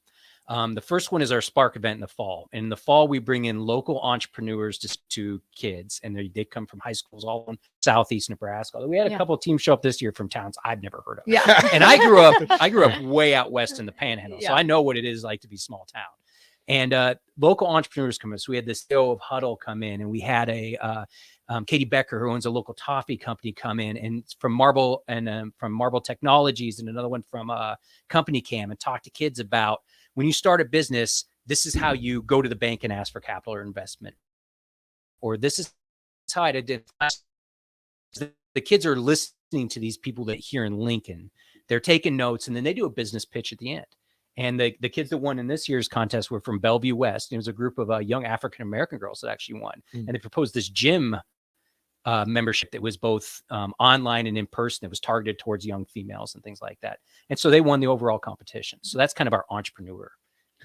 [SPEAKER 9] The first one is our Spark event in the fall. In the fall, we bring in local entrepreneurs to kids, and they come from high schools all in Southeast Nebraska. Although we had a couple of teams show up this year from towns I've never heard of.
[SPEAKER 8] Yeah.
[SPEAKER 9] And I grew up way out west in the Panhandle, so I know what it is like to be small town. And local entrepreneurs come in. So we had the CEO of Huddle come in, and we had Katie Becker, who owns a local toffee company, come in, and from Marble Technologies, and another one from Company Cam, and talk to kids about, when you start a business, this is how you go to the bank and ask for capital or investment. Or this is how I did. The kids are listening to these people that here in Lincoln. They're taking notes, and then they do a business pitch at the end. And the kids that won in this year's contest were from Bellevue West. It was a group of young African-American girls that actually won. And they proposed this gym membership that was both online and in person. It was targeted towards young females and things like that. And so they won the overall competition. So that's kind of our entrepreneur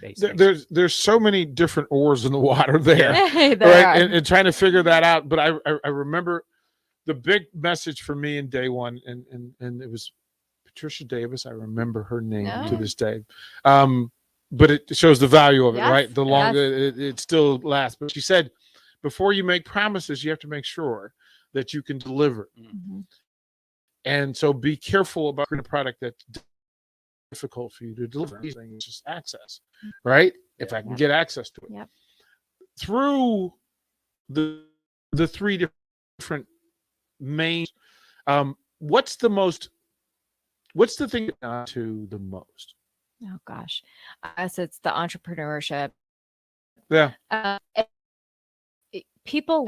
[SPEAKER 9] base.
[SPEAKER 7] There's so many different oars in the water there,
[SPEAKER 8] There
[SPEAKER 7] right?
[SPEAKER 8] are.
[SPEAKER 7] And trying to figure that out. But I remember the big message for me in day one, and it was Patricia Davis. I remember her name to this day. But it shows the value of it, right? The longer it still lasts. But she said, before you make promises, you have to make sure that you can deliver. And so be careful about creating a product that's difficult for you to deliver. It's just access, right? If I can get access to it. Through the 3 different main, what's the thing to the most?
[SPEAKER 8] Oh gosh, us, it's the entrepreneurship.
[SPEAKER 7] Yeah.
[SPEAKER 8] People,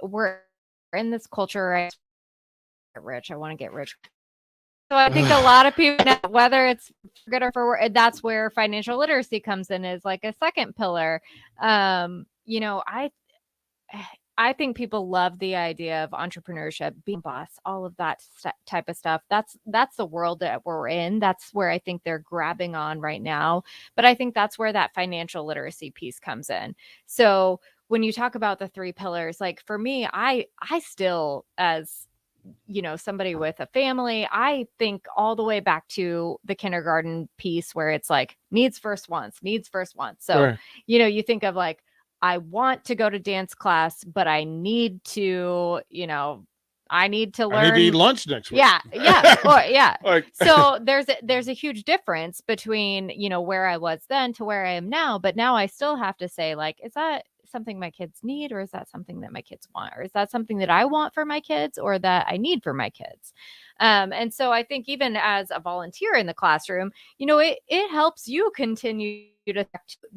[SPEAKER 8] we're in this culture, right? Get rich. I want to get rich. So I think a lot of people, whether it's for good or for worse, that's where financial literacy comes in, is like a second pillar. You know, I think people love the idea of entrepreneurship, being boss, all of that type of stuff. That's the world that we're in. That's where I think they're grabbing on right now. But I think that's where that financial literacy piece comes in. So when you talk about the 3 pillars, like for me, I still, as you know, somebody with a family, I think all the way back to the kindergarten piece where it's like needs first wants. So, you know, you think of like, I want to go to dance class, but I need to, you know, I need to learn.
[SPEAKER 7] I need to eat lunch next week.
[SPEAKER 8] So there's a huge difference between, you know, where I was then to where I am now. But now I still have to say, like, is that something my kids need, or is that something that my kids want, or is that something that I want for my kids or that I need for my kids? And so I think even as a volunteer in the classroom, you know, it helps you continue to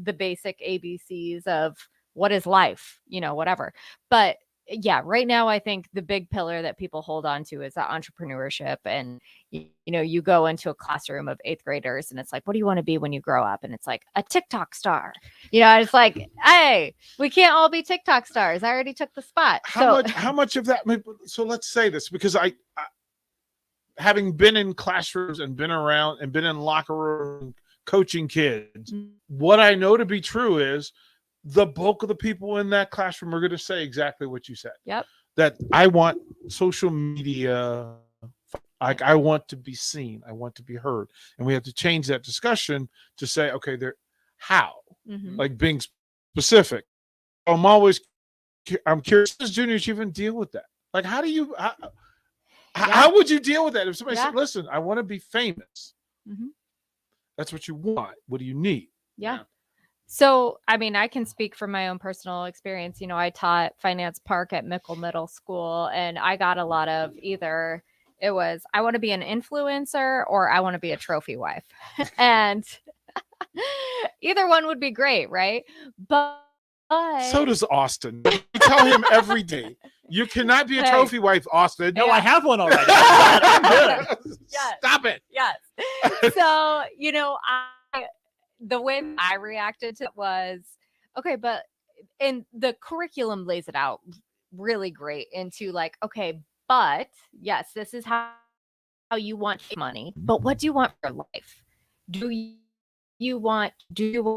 [SPEAKER 8] the basic ABCs of what is life, you know, whatever. But yeah, right now, I think the big pillar that people hold on to is that entrepreneurship. And, you know, you go into a classroom of 8th graders and it's like, what do you want to be when you grow up? And it's like a TikTok star. You know, it's like, hey, we can't all be TikTok stars. I already took the spot.
[SPEAKER 7] How much of that? So let's say this, because I having been in classrooms and been around and been in locker room coaching kids, what I know to be true is the bulk of the people in that classroom are going to say exactly what you said.
[SPEAKER 8] Yep.
[SPEAKER 7] That I want social media, like I want to be seen, I want to be heard. And we have to change that discussion to say, okay, how? Like being specific. I'm curious, does junior achievement deal with that? Like, how would you deal with that? If somebody said, listen, I want to be famous.
[SPEAKER 8] Mhm.
[SPEAKER 7] That's what you want. What do you need?
[SPEAKER 8] Yeah. So, I mean, I can speak from my own personal experience. I taught finance park at Mickle Middle School, and I got a lot of either it was I want to be an influencer or I want to be a trophy wife. And either one would be great, right? But
[SPEAKER 7] So does Austin. You tell him every day, you cannot be a
[SPEAKER 8] Hey.
[SPEAKER 7] trophy wife, Austin.
[SPEAKER 8] No, I
[SPEAKER 9] have one already.
[SPEAKER 8] Yes.
[SPEAKER 7] Stop it.
[SPEAKER 8] Yes. So, the way I reacted to it was okay, and the curriculum lays it out really great into like, okay, but yes, this is how you want money, but what do you want for life? Do you want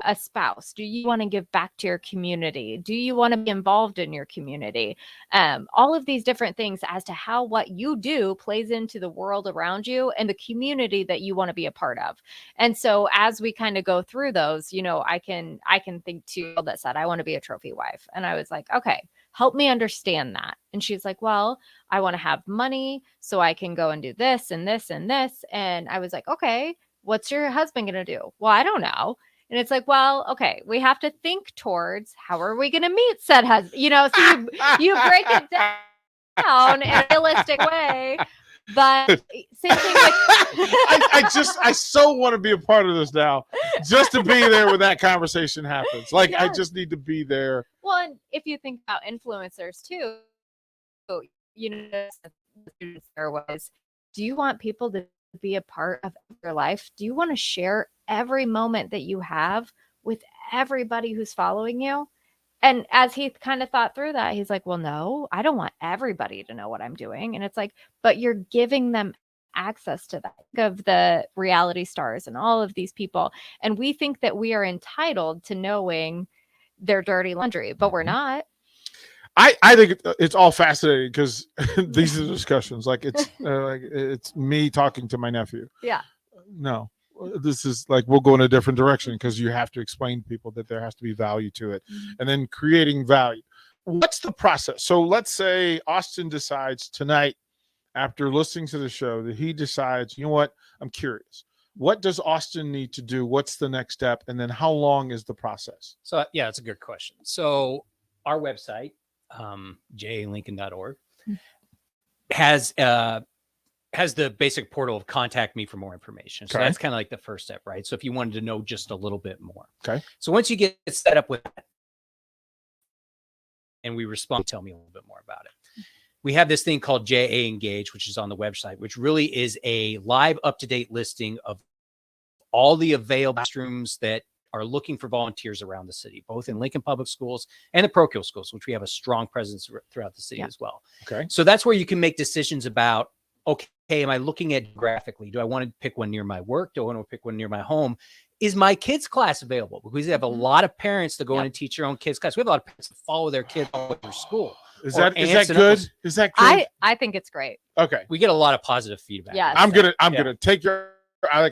[SPEAKER 8] a spouse? Do you want to give back to your community? Do you want to be involved in your community? All of these different things as to how what you do plays into the world around you and the community that you want to be a part of. And so as we kind of go through those, I can think to that said, I want to be a trophy wife. And I was like, okay, help me understand that. And she's like, well, I want to have money so I can go and do this and this and this. And I was like, okay, what's your husband going to do? Well, I don't know. And it's like, well, okay, we have to think towards how are we going to meet said husband? So you break it down in a realistic way. But same thing with
[SPEAKER 7] I so want to be a part of this now, just to be there when that conversation happens. Like, I
[SPEAKER 8] Yes.
[SPEAKER 7] just need to be there.
[SPEAKER 8] Well, and if you think about influencers too, there was, do you want people to be a part of your life? Do you want to share every moment that you have with everybody who's following you? And as he kind of thought through that, he's like, well, no, I don't want everybody to know what I'm doing. And it's like, but you're giving them access to that of the reality stars and all of these people. And we think that we are entitled to knowing their dirty laundry, but we're not.
[SPEAKER 7] I think it's all fascinating because these are discussions. Like it's me talking to my nephew.
[SPEAKER 8] Yeah.
[SPEAKER 7] No, this is like we'll go in a different direction because you have to explain to people that there has to be value to it, and then creating value. What's the process? So let's say Austin decides tonight, after listening to the show, that he decides, you know what, I'm curious. What does Austin need to do? What's the next step? And then how long is the process?
[SPEAKER 9] So yeah, it's a good question. So our website, jalincoln.org, has the basic portal of contact me for more information. So
[SPEAKER 7] Okay.
[SPEAKER 9] that's kind of like the first step, right? So if you wanted to know just a little bit more.
[SPEAKER 7] Okay.
[SPEAKER 9] So once you get set up with that, and we respond, tell me a little bit more about it. We have this thing called JA Engage, which is on the website, which really is a live up-to-date listing of all the available classrooms that are looking for volunteers around the city, both in Lincoln Public Schools and the parochial schools, which we have a strong presence throughout the city as well.
[SPEAKER 7] Okay.
[SPEAKER 9] So that's where you can make decisions about, okay, am I looking at graphically? Do I want to pick one near my work? Do I want to pick one near my home? Is my kids' class available? Because we have a lot of parents that go in and teach their own kids' class. We have a lot of parents that follow their kids all the way through school.
[SPEAKER 7] Is
[SPEAKER 9] Or
[SPEAKER 7] that
[SPEAKER 9] aunts and
[SPEAKER 7] good?
[SPEAKER 9] uncles.
[SPEAKER 7] Is that good?
[SPEAKER 8] I think it's great.
[SPEAKER 7] Okay.
[SPEAKER 9] We get a lot of positive feedback.
[SPEAKER 8] Yes.
[SPEAKER 7] I'm gonna
[SPEAKER 9] Yeah.
[SPEAKER 7] take your. I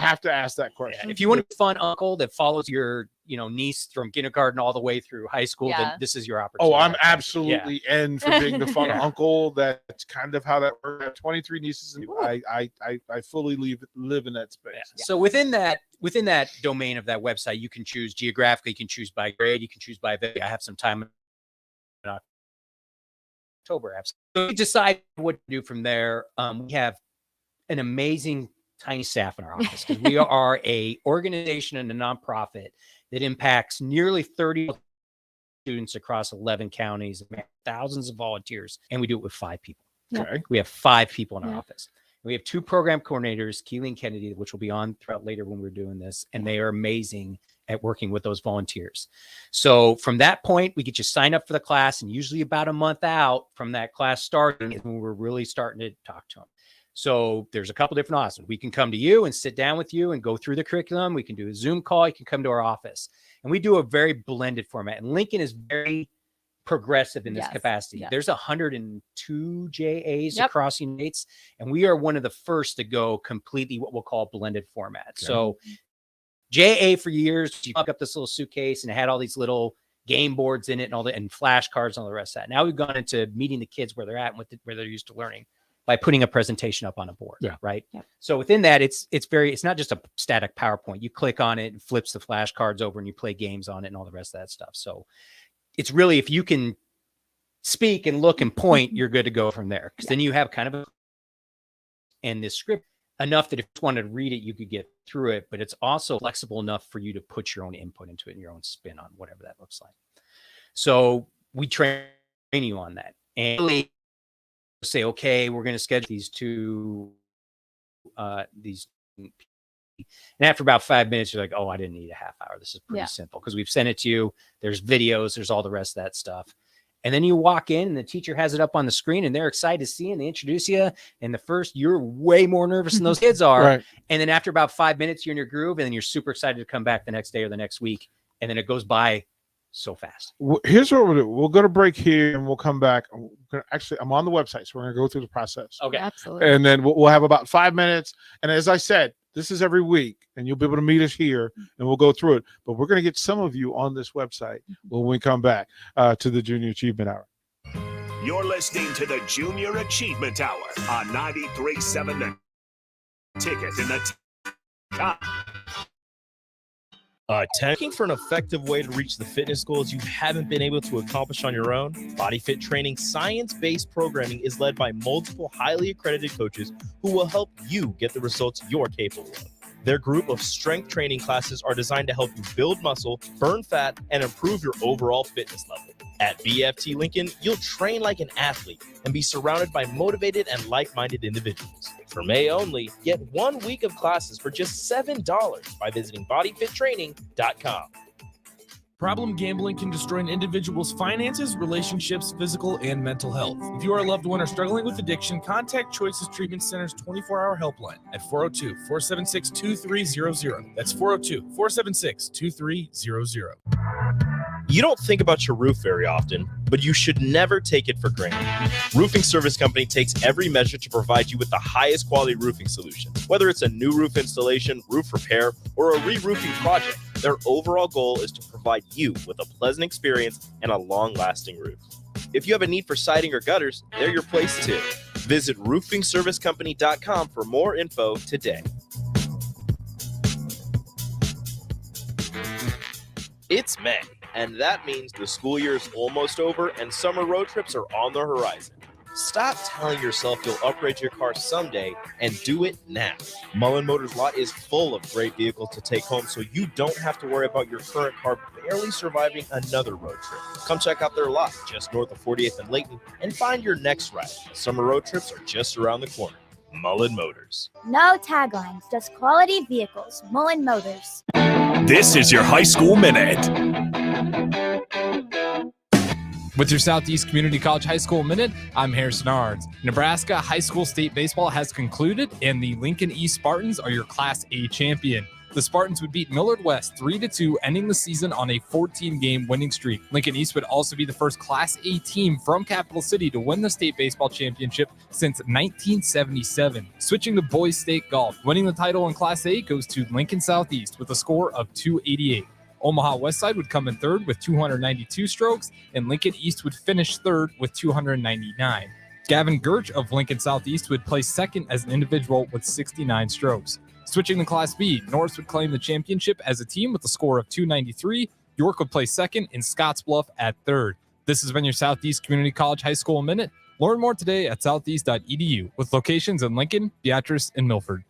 [SPEAKER 7] have to ask that question.
[SPEAKER 9] If you want a fun uncle that follows your, niece from kindergarten all the way through high school,
[SPEAKER 8] Yeah.
[SPEAKER 9] then this is your opportunity.
[SPEAKER 7] Oh, I'm absolutely in for being the fun
[SPEAKER 9] Yeah.
[SPEAKER 7] uncle. That's kind of how that works. I have 23 nieces, and I fully live in that space.
[SPEAKER 9] So within that domain of that website, you can choose geographically, you can choose by grade, you can choose by event. I have some time in October. So we decide what to do from there. We have an amazing tiny staff in our office because we are a organization and a nonprofit that impacts nearly 30 students across 11 counties, thousands of volunteers, and we do it with 5 people.
[SPEAKER 7] Okay.
[SPEAKER 9] We have 5 people in our
[SPEAKER 8] Yeah.
[SPEAKER 9] office. We have 2 program coordinators, Keely and Kennedy, which will be on throughout later when we're doing this, and they are amazing at working with those volunteers. So from that point, we get you signed up for the class, and usually about a month out from that class starting is when we're really starting to talk to them. So there's a couple different options. We can come to you and sit down with you and go through the curriculum. We can do a Zoom call. You can come to our office, and we do a very blended format. And Lincoln is very progressive in this
[SPEAKER 8] Yes,
[SPEAKER 9] capacity.
[SPEAKER 8] yes.
[SPEAKER 9] There's 102 JAs
[SPEAKER 8] Yep.
[SPEAKER 9] across the United States, and we are one of the first to go completely what we'll call blended format. So JA for years, you pick up this little suitcase and it had all these little game boards in it and all and flashcards and all the rest of that. Now we've gone into meeting the kids where they're at and where they're used to learning by putting a presentation up on a board.
[SPEAKER 7] Yeah.
[SPEAKER 9] Right.
[SPEAKER 8] Yep.
[SPEAKER 9] So within that, it's not just a static PowerPoint. You click on it and flips the flashcards over and you play games on it and all the rest of that stuff. So it's really, if you can speak and look and point, you're good to go from there. Because then you have kind of and this script enough that if you wanted to read it, you could get through it, but it's also flexible enough for you to put your own input into it and your own spin on whatever that looks like. So we train you on that and really say, okay, we're going to schedule these two, and after about 5 minutes, you're like, oh, I didn't need a half hour. This is pretty simple because we've sent it to you. There's videos, there's all the rest of that stuff. And then you walk in and the teacher has it up on the screen and they're excited to see you and they introduce you. And the first, you're way more nervous than those kids are.
[SPEAKER 7] Right.
[SPEAKER 9] And then after about 5 minutes, you're in your groove and then you're super excited to come back the next day or the next week. And then it goes by so fast.
[SPEAKER 7] Here's what we'll do. We'll go to break here and we'll come back. I'm on the website, so we're going to go through the process.
[SPEAKER 9] Okay.
[SPEAKER 8] Absolutely.
[SPEAKER 7] And then we'll have about 5 minutes. And as I said, this is every week, and you'll be able to meet us here, and we'll go through it. But we're going to get some of you on this website when we come back to the Junior Achievement Hour.
[SPEAKER 6] You're listening to the Junior Achievement Hour on 93.7 The Ticket and the
[SPEAKER 3] Looking for an effective way to reach the fitness goals you haven't been able to accomplish on your own? Body Fit Training science-based programming is led by multiple highly accredited coaches who will help you get the results you're capable of. Their group of strength training classes are designed to help you build muscle, burn fat, and improve your overall fitness level. At BFT Lincoln, you'll train like an athlete and be surrounded by motivated and like-minded individuals. For May only, get 1 week of classes for just $7 by visiting bodyfittraining.com.
[SPEAKER 15] Problem gambling can destroy an individual's finances, relationships, physical, and mental health. If you are a loved one or struggling with addiction, contact Choices Treatment Center's 24-hour helpline at 402-476-2300. That's 402-476-2300.
[SPEAKER 3] You don't think about your roof very often, but you should never take it for granted. Roofing Service Company takes every measure to provide you with the highest quality roofing solution. Whether it's a new roof installation, roof repair, or a re-roofing project, their overall goal is to provide you with a pleasant experience and a long-lasting roof. If you have a need for siding or gutters, they're your place too. Visit roofingservicecompany.com for more info today. It's May, and that means the school year is almost over and summer road trips are on the horizon. Stop telling yourself you'll upgrade your car someday and do it now. Mullen Motors lot is full of great vehicles to take home, so you don't have to worry about your current car barely surviving another road trip. Come check out their lot just north of 48th and Layton and find your next ride. Summer road trips are just around the corner. Mullen Motors.
[SPEAKER 4] No taglines, just quality vehicles. Mullen Motors.
[SPEAKER 6] This is your High School Minute.
[SPEAKER 16] With your Southeast Community College High School Minute, I'm Harrison Arns. Nebraska High School State Baseball has concluded, and the Lincoln East Spartans are your Class A champion. The Spartans would beat Millard West 3-2, ending the season on a 14-game winning streak. Lincoln East would also be the first Class A team from Capital City to win the state baseball championship since 1977. Switching to boys state golf, winning the title in Class A goes to Lincoln Southeast with a score of 288. Omaha Westside would come in third with 292 strokes, and Lincoln East would finish third with 299. Gavin Gerch of Lincoln Southeast would place second as an individual with 69 strokes. Switching to Class B, Norris would claim the championship as a team with a score of 293. York would place second, and Scottsbluff at third. This has been your Southeast Community College High School Minute. Learn more today at southeast.edu with locations in Lincoln, Beatrice, and Milford.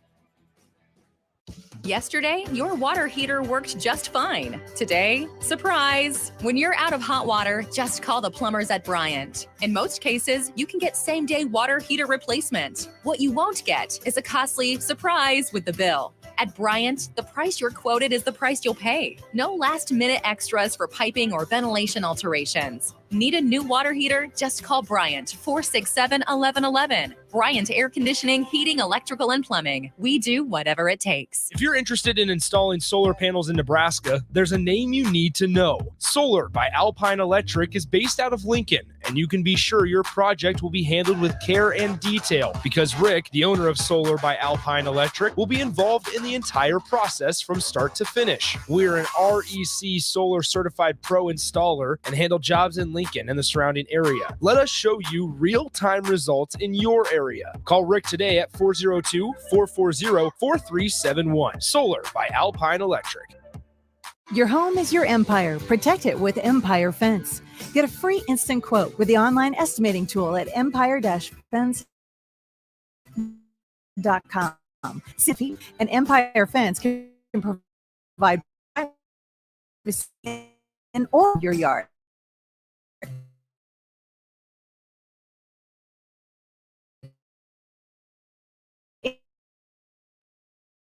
[SPEAKER 5] Yesterday, your water heater worked just fine. Today, surprise! When you're out of hot water, just call the plumbers at Bryant. In most cases, you can get same-day water heater replacement. What you won't get is a costly surprise with the bill. At Bryant, the price you're quoted is the price you'll pay. No last-minute extras for piping or ventilation alterations. Need a new water heater? Just call Bryant, 467-1111. Bryant Air Conditioning, Heating, Electrical, and Plumbing. We do whatever it takes.
[SPEAKER 17] If you're interested in installing solar panels in Nebraska, there's a name you need to know. Solar by Alpine Electric is based out of Lincoln, and you can be sure your project will be handled with care and detail because Rick, the owner of Solar by Alpine Electric, will be involved in the entire process from start to finish. We're an REC Solar Certified Pro installer and handle jobs in Lincoln Lincoln and the surrounding area. Let us show you real-time results in your area. Call Rick today at 402-440-4371. Solar by Alpine Electric.
[SPEAKER 18] Your home is your empire. Protect it with Empire Fence. Get a free instant quote with the online estimating tool at empire-fence.com. City and Empire Fence can provide privacy in all your yard.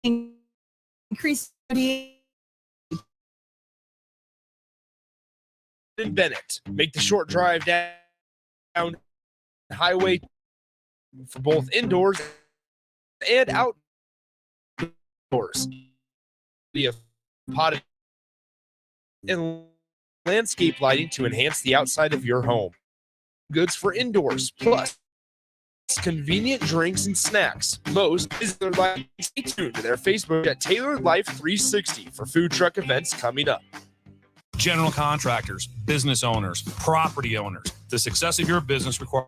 [SPEAKER 18] Increase
[SPEAKER 17] in Bennett. Make the short drive down highway for both indoors and outdoors. The potted and landscape lighting to enhance the outside of your home. Goods for indoors, plus convenient drinks and snacks. Most is their life. Stay tuned to their Facebook at Tailored Life 360 for food truck events coming up.
[SPEAKER 11] General contractors, business owners, property owners. The success of your business requires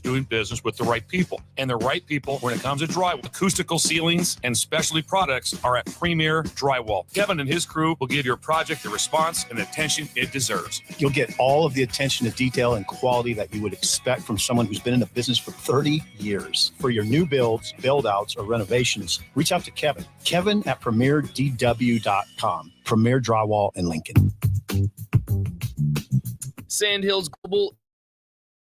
[SPEAKER 11] doing business with the right people. And the right people when it comes to drywall. Acoustical ceilings and specialty products are at Premier Drywall. Kevin and his crew will give your project the response and attention it deserves.
[SPEAKER 12] You'll get all of the attention to detail and quality that you would expect from someone who's been in the business for 30 years. For your new builds, build-outs, or renovations, reach out to Kevin. Kevin at premierdw.com. Premier Drywall in Lincoln.
[SPEAKER 17] Sandhills Global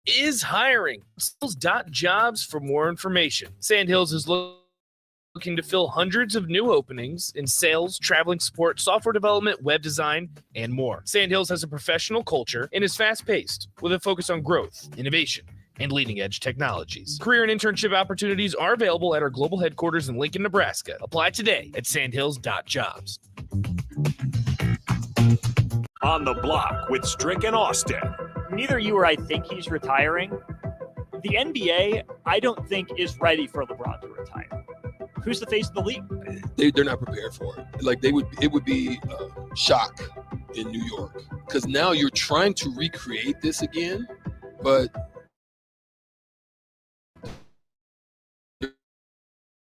[SPEAKER 17] is hiring. Sandhills.jobs for more information. Sandhills is looking to fill hundreds of new openings in sales, traveling support, software development, web design, and more. Sandhills has a professional culture and is fast-paced with a focus on growth, innovation, and leading-edge technologies. Career and internship opportunities are available at our global headquarters in Lincoln, Nebraska. Apply today at sandhills.jobs.
[SPEAKER 6] On the Block with Strick and Austin.
[SPEAKER 19] Neither you or I think he's retiring. The NBA, I don't think, is ready for LeBron to retire. Who's the face of the league?
[SPEAKER 20] They're not prepared for it. It would be a shock in New York because now you're trying to recreate this again, but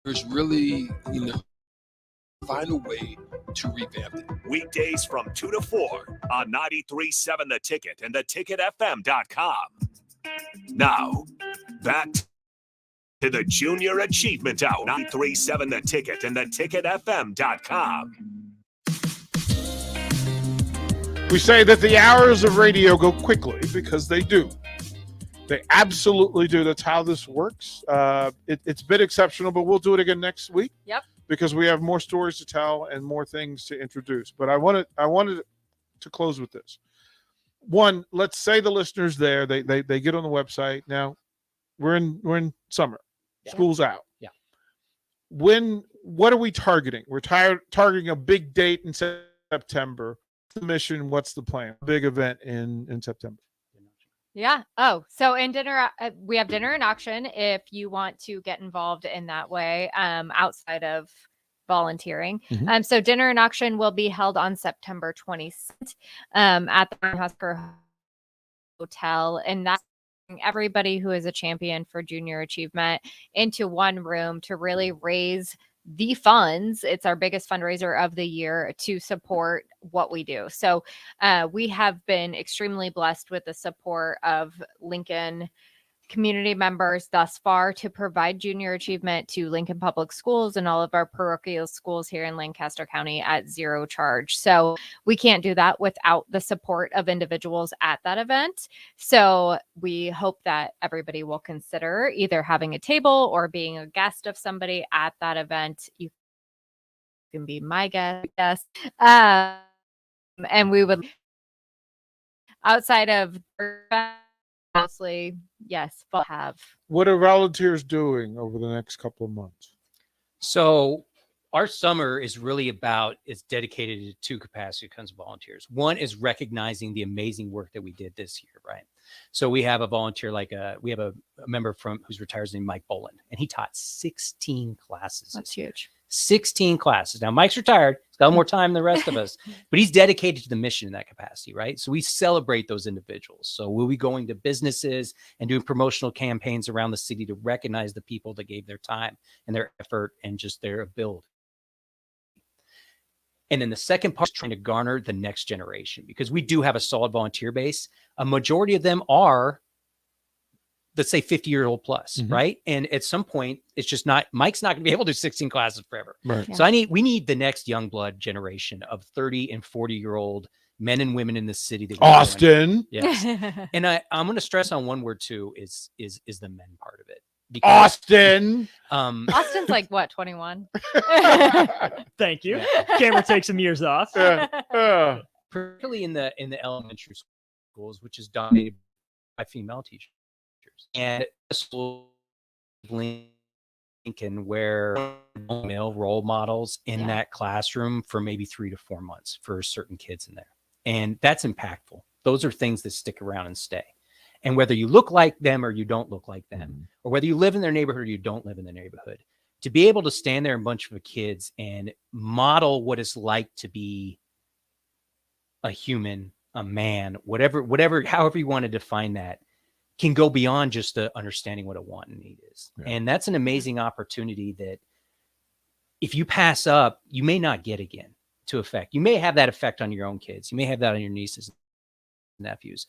[SPEAKER 20] there's really, find a way to revamp it.
[SPEAKER 6] Weekdays from 2 to 4 on 93.7 The Ticket and theticketfm.com. Now, back to the Junior Achievement Hour. 93.7 The Ticket and theticketfm.com.
[SPEAKER 7] We say that the hours of radio go quickly because they do. They absolutely do. That's how this works. It's been exceptional, but we'll do it again next week.
[SPEAKER 8] Yep.
[SPEAKER 7] Because we have more stories to tell and more things to introduce. But I wanted to close with this. One, let's say the listeners there, they get on the website. Now, we're in summer. Yeah. School's out.
[SPEAKER 9] Yeah.
[SPEAKER 7] What are we targeting? We're targeting a big date in September. What's the mission? What's the plan? Big event in September.
[SPEAKER 8] Yeah. Oh, so in dinner, we have dinner and auction if you want to get involved in that way outside of volunteering.
[SPEAKER 21] Mm-hmm.
[SPEAKER 8] So dinner and auction will be held on September 26th at the Husker Hotel. And that's everybody who is a champion for junior achievement into one room to really raise the funds. It's our biggest fundraiser of the year to support what we do. So we have been extremely blessed with the support of Lincoln community members thus far to provide junior achievement to Lincoln Public Schools and all of our parochial schools here in Lancaster County at zero charge. So we can't do that without the support of individuals at that event. So we hope that everybody will consider either having a table or being a guest of somebody at that event. You can be my guest. And we would, outside of mostly, yes, we'll have.
[SPEAKER 7] What are volunteers doing over the next couple of months?
[SPEAKER 9] So our summer is really it's dedicated to two capacity kinds of volunteers. One is recognizing the amazing work that we did this year, right? So we have a volunteer, we have a member who's retired named Mike Boland, and he taught 16 classes.
[SPEAKER 8] That's huge.
[SPEAKER 9] 16 classes. Now Mike's retired. He's got more time than the rest of us, but he's dedicated to the mission in that capacity, right? So we celebrate those individuals. So we'll be going to businesses and doing promotional campaigns around the city to recognize the people that gave their time and their effort and just their ability. And then the second part is trying to garner the next generation, because we do have a solid volunteer base. A majority of them are, let's say, 50-year-old plus, right? And at some point, it's just not, Mike's not going to be able to do 16 classes forever.
[SPEAKER 7] Right.
[SPEAKER 9] So we need the next young blood generation of 30 and 40-year-old men and women in the city. That
[SPEAKER 7] Austin.
[SPEAKER 9] Yes. And I'm going to stress on one word too, is the men part of it.
[SPEAKER 7] Austin.
[SPEAKER 8] Austin's like what, 21?
[SPEAKER 19] Thank you. Cameron takes some years off.
[SPEAKER 9] Particularly in the elementary schools, which is dominated by female teachers. And school Lincoln, where male role models in that classroom for maybe 3 to 4 months for certain kids in there. And that's impactful. Those are things that stick around and stay. And whether you look like them or you don't look like them, or whether you live in their neighborhood or you don't live in their neighborhood, to be able to stand there in a bunch of kids and model what it's like to be a human, a man, whatever, however you want to define that, can go beyond just the understanding what a want and need is. Yeah. And that's an amazing opportunity that if you pass up, you may not get again to affect. You may have that effect on your own kids. You may have that on your nieces and nephews.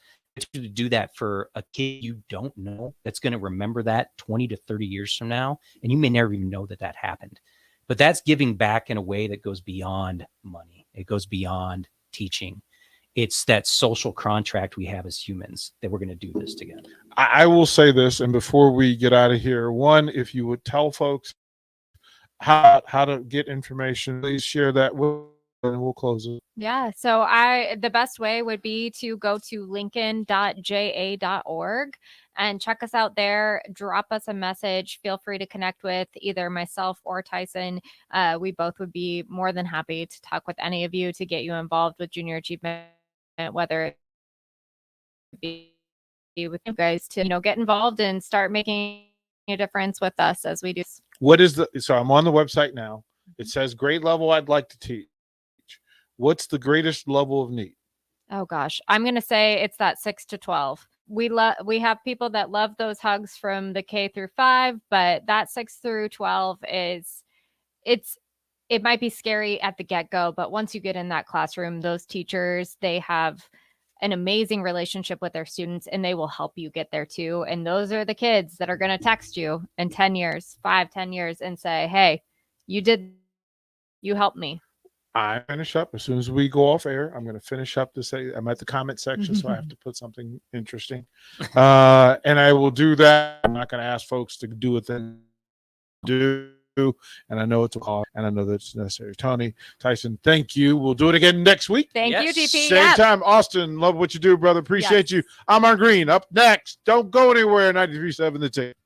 [SPEAKER 9] To do that for a kid you don't know, that's going to remember that 20 to 30 years from now, and you may never even know that happened. But that's giving back in a way that goes beyond money. It goes beyond teaching. It's that social contract we have as humans that we're going to do this together.
[SPEAKER 7] I will say this, and before we get out of here, one, if you would tell folks how to get information, please share that with, and we'll close it.
[SPEAKER 8] Yeah. So the best way would be to go to lincoln.ja.org and check us out there. Drop us a message. Feel free to connect with either myself or Tyson. We both would be more than happy to talk with any of you to get you involved with Junior Achievement, whether it be with you guys to, get involved and start making a difference with us as we do.
[SPEAKER 7] So I'm on the website now. It says grade level I'd like to teach. What's the greatest level of need?
[SPEAKER 8] Oh gosh, I'm going to say it's that 6 to 12. We have people that love those hugs from the K through 5, but that 6 through 12 it might be scary at the get-go, but once you get in that classroom, those teachers, they have an amazing relationship with their students, and they will help you get there too. And those are the kids that are going to text you in 10 years, 5-10 years and say, hey, you helped me.
[SPEAKER 7] I finish up as soon as we go off air. I'm going to finish up to say I'm at the comment section, so I have to put something interesting. And I will do that. I'm not going to ask folks to do it then. And I know it's a call, and I know that's necessary. Tony, Tyson, thank you. We'll do it again next week.
[SPEAKER 8] Thank you, DP.
[SPEAKER 7] Same time. Austin, love what you do, brother. Appreciate you. I'm on Green. Up next. Don't go anywhere. 93.7 The Ticket.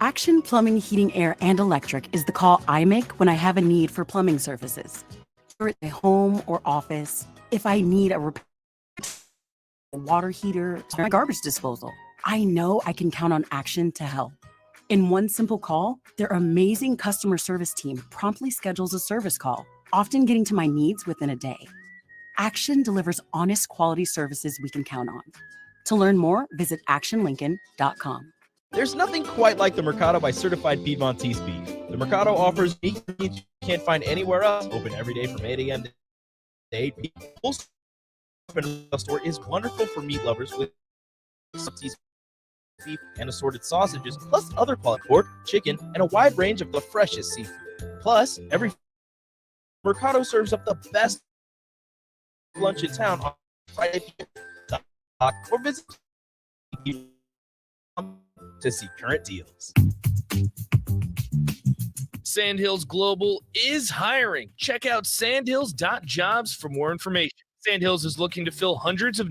[SPEAKER 21] Action Plumbing, Heating, Air, and Electric is the call I make when I have a need for plumbing services. Or at my home or office, if I need a repair, a water heater, or garbage disposal, I know I can count on Action to help. In one simple call, their amazing customer service team promptly schedules a service call, often getting to my needs within a day. Action delivers honest quality services we can count on. To learn more, visit actionlincoln.com.
[SPEAKER 3] There's nothing quite like the Mercado by Certified Piedmontese beef. The Mercado offers meat you can't find anywhere else. Open every day from 8 a.m. to 8 p.m. Full store is wonderful for meat lovers with beef and assorted sausages, plus other quality pork, chicken, and a wide range of the freshest seafood. Plus, every Mercado serves up the best lunch in town on Friday or visit to see current deals.
[SPEAKER 17] Sandhills Global is hiring. Check out sandhills.jobs for more information. Sandhills is looking to fill hundreds of new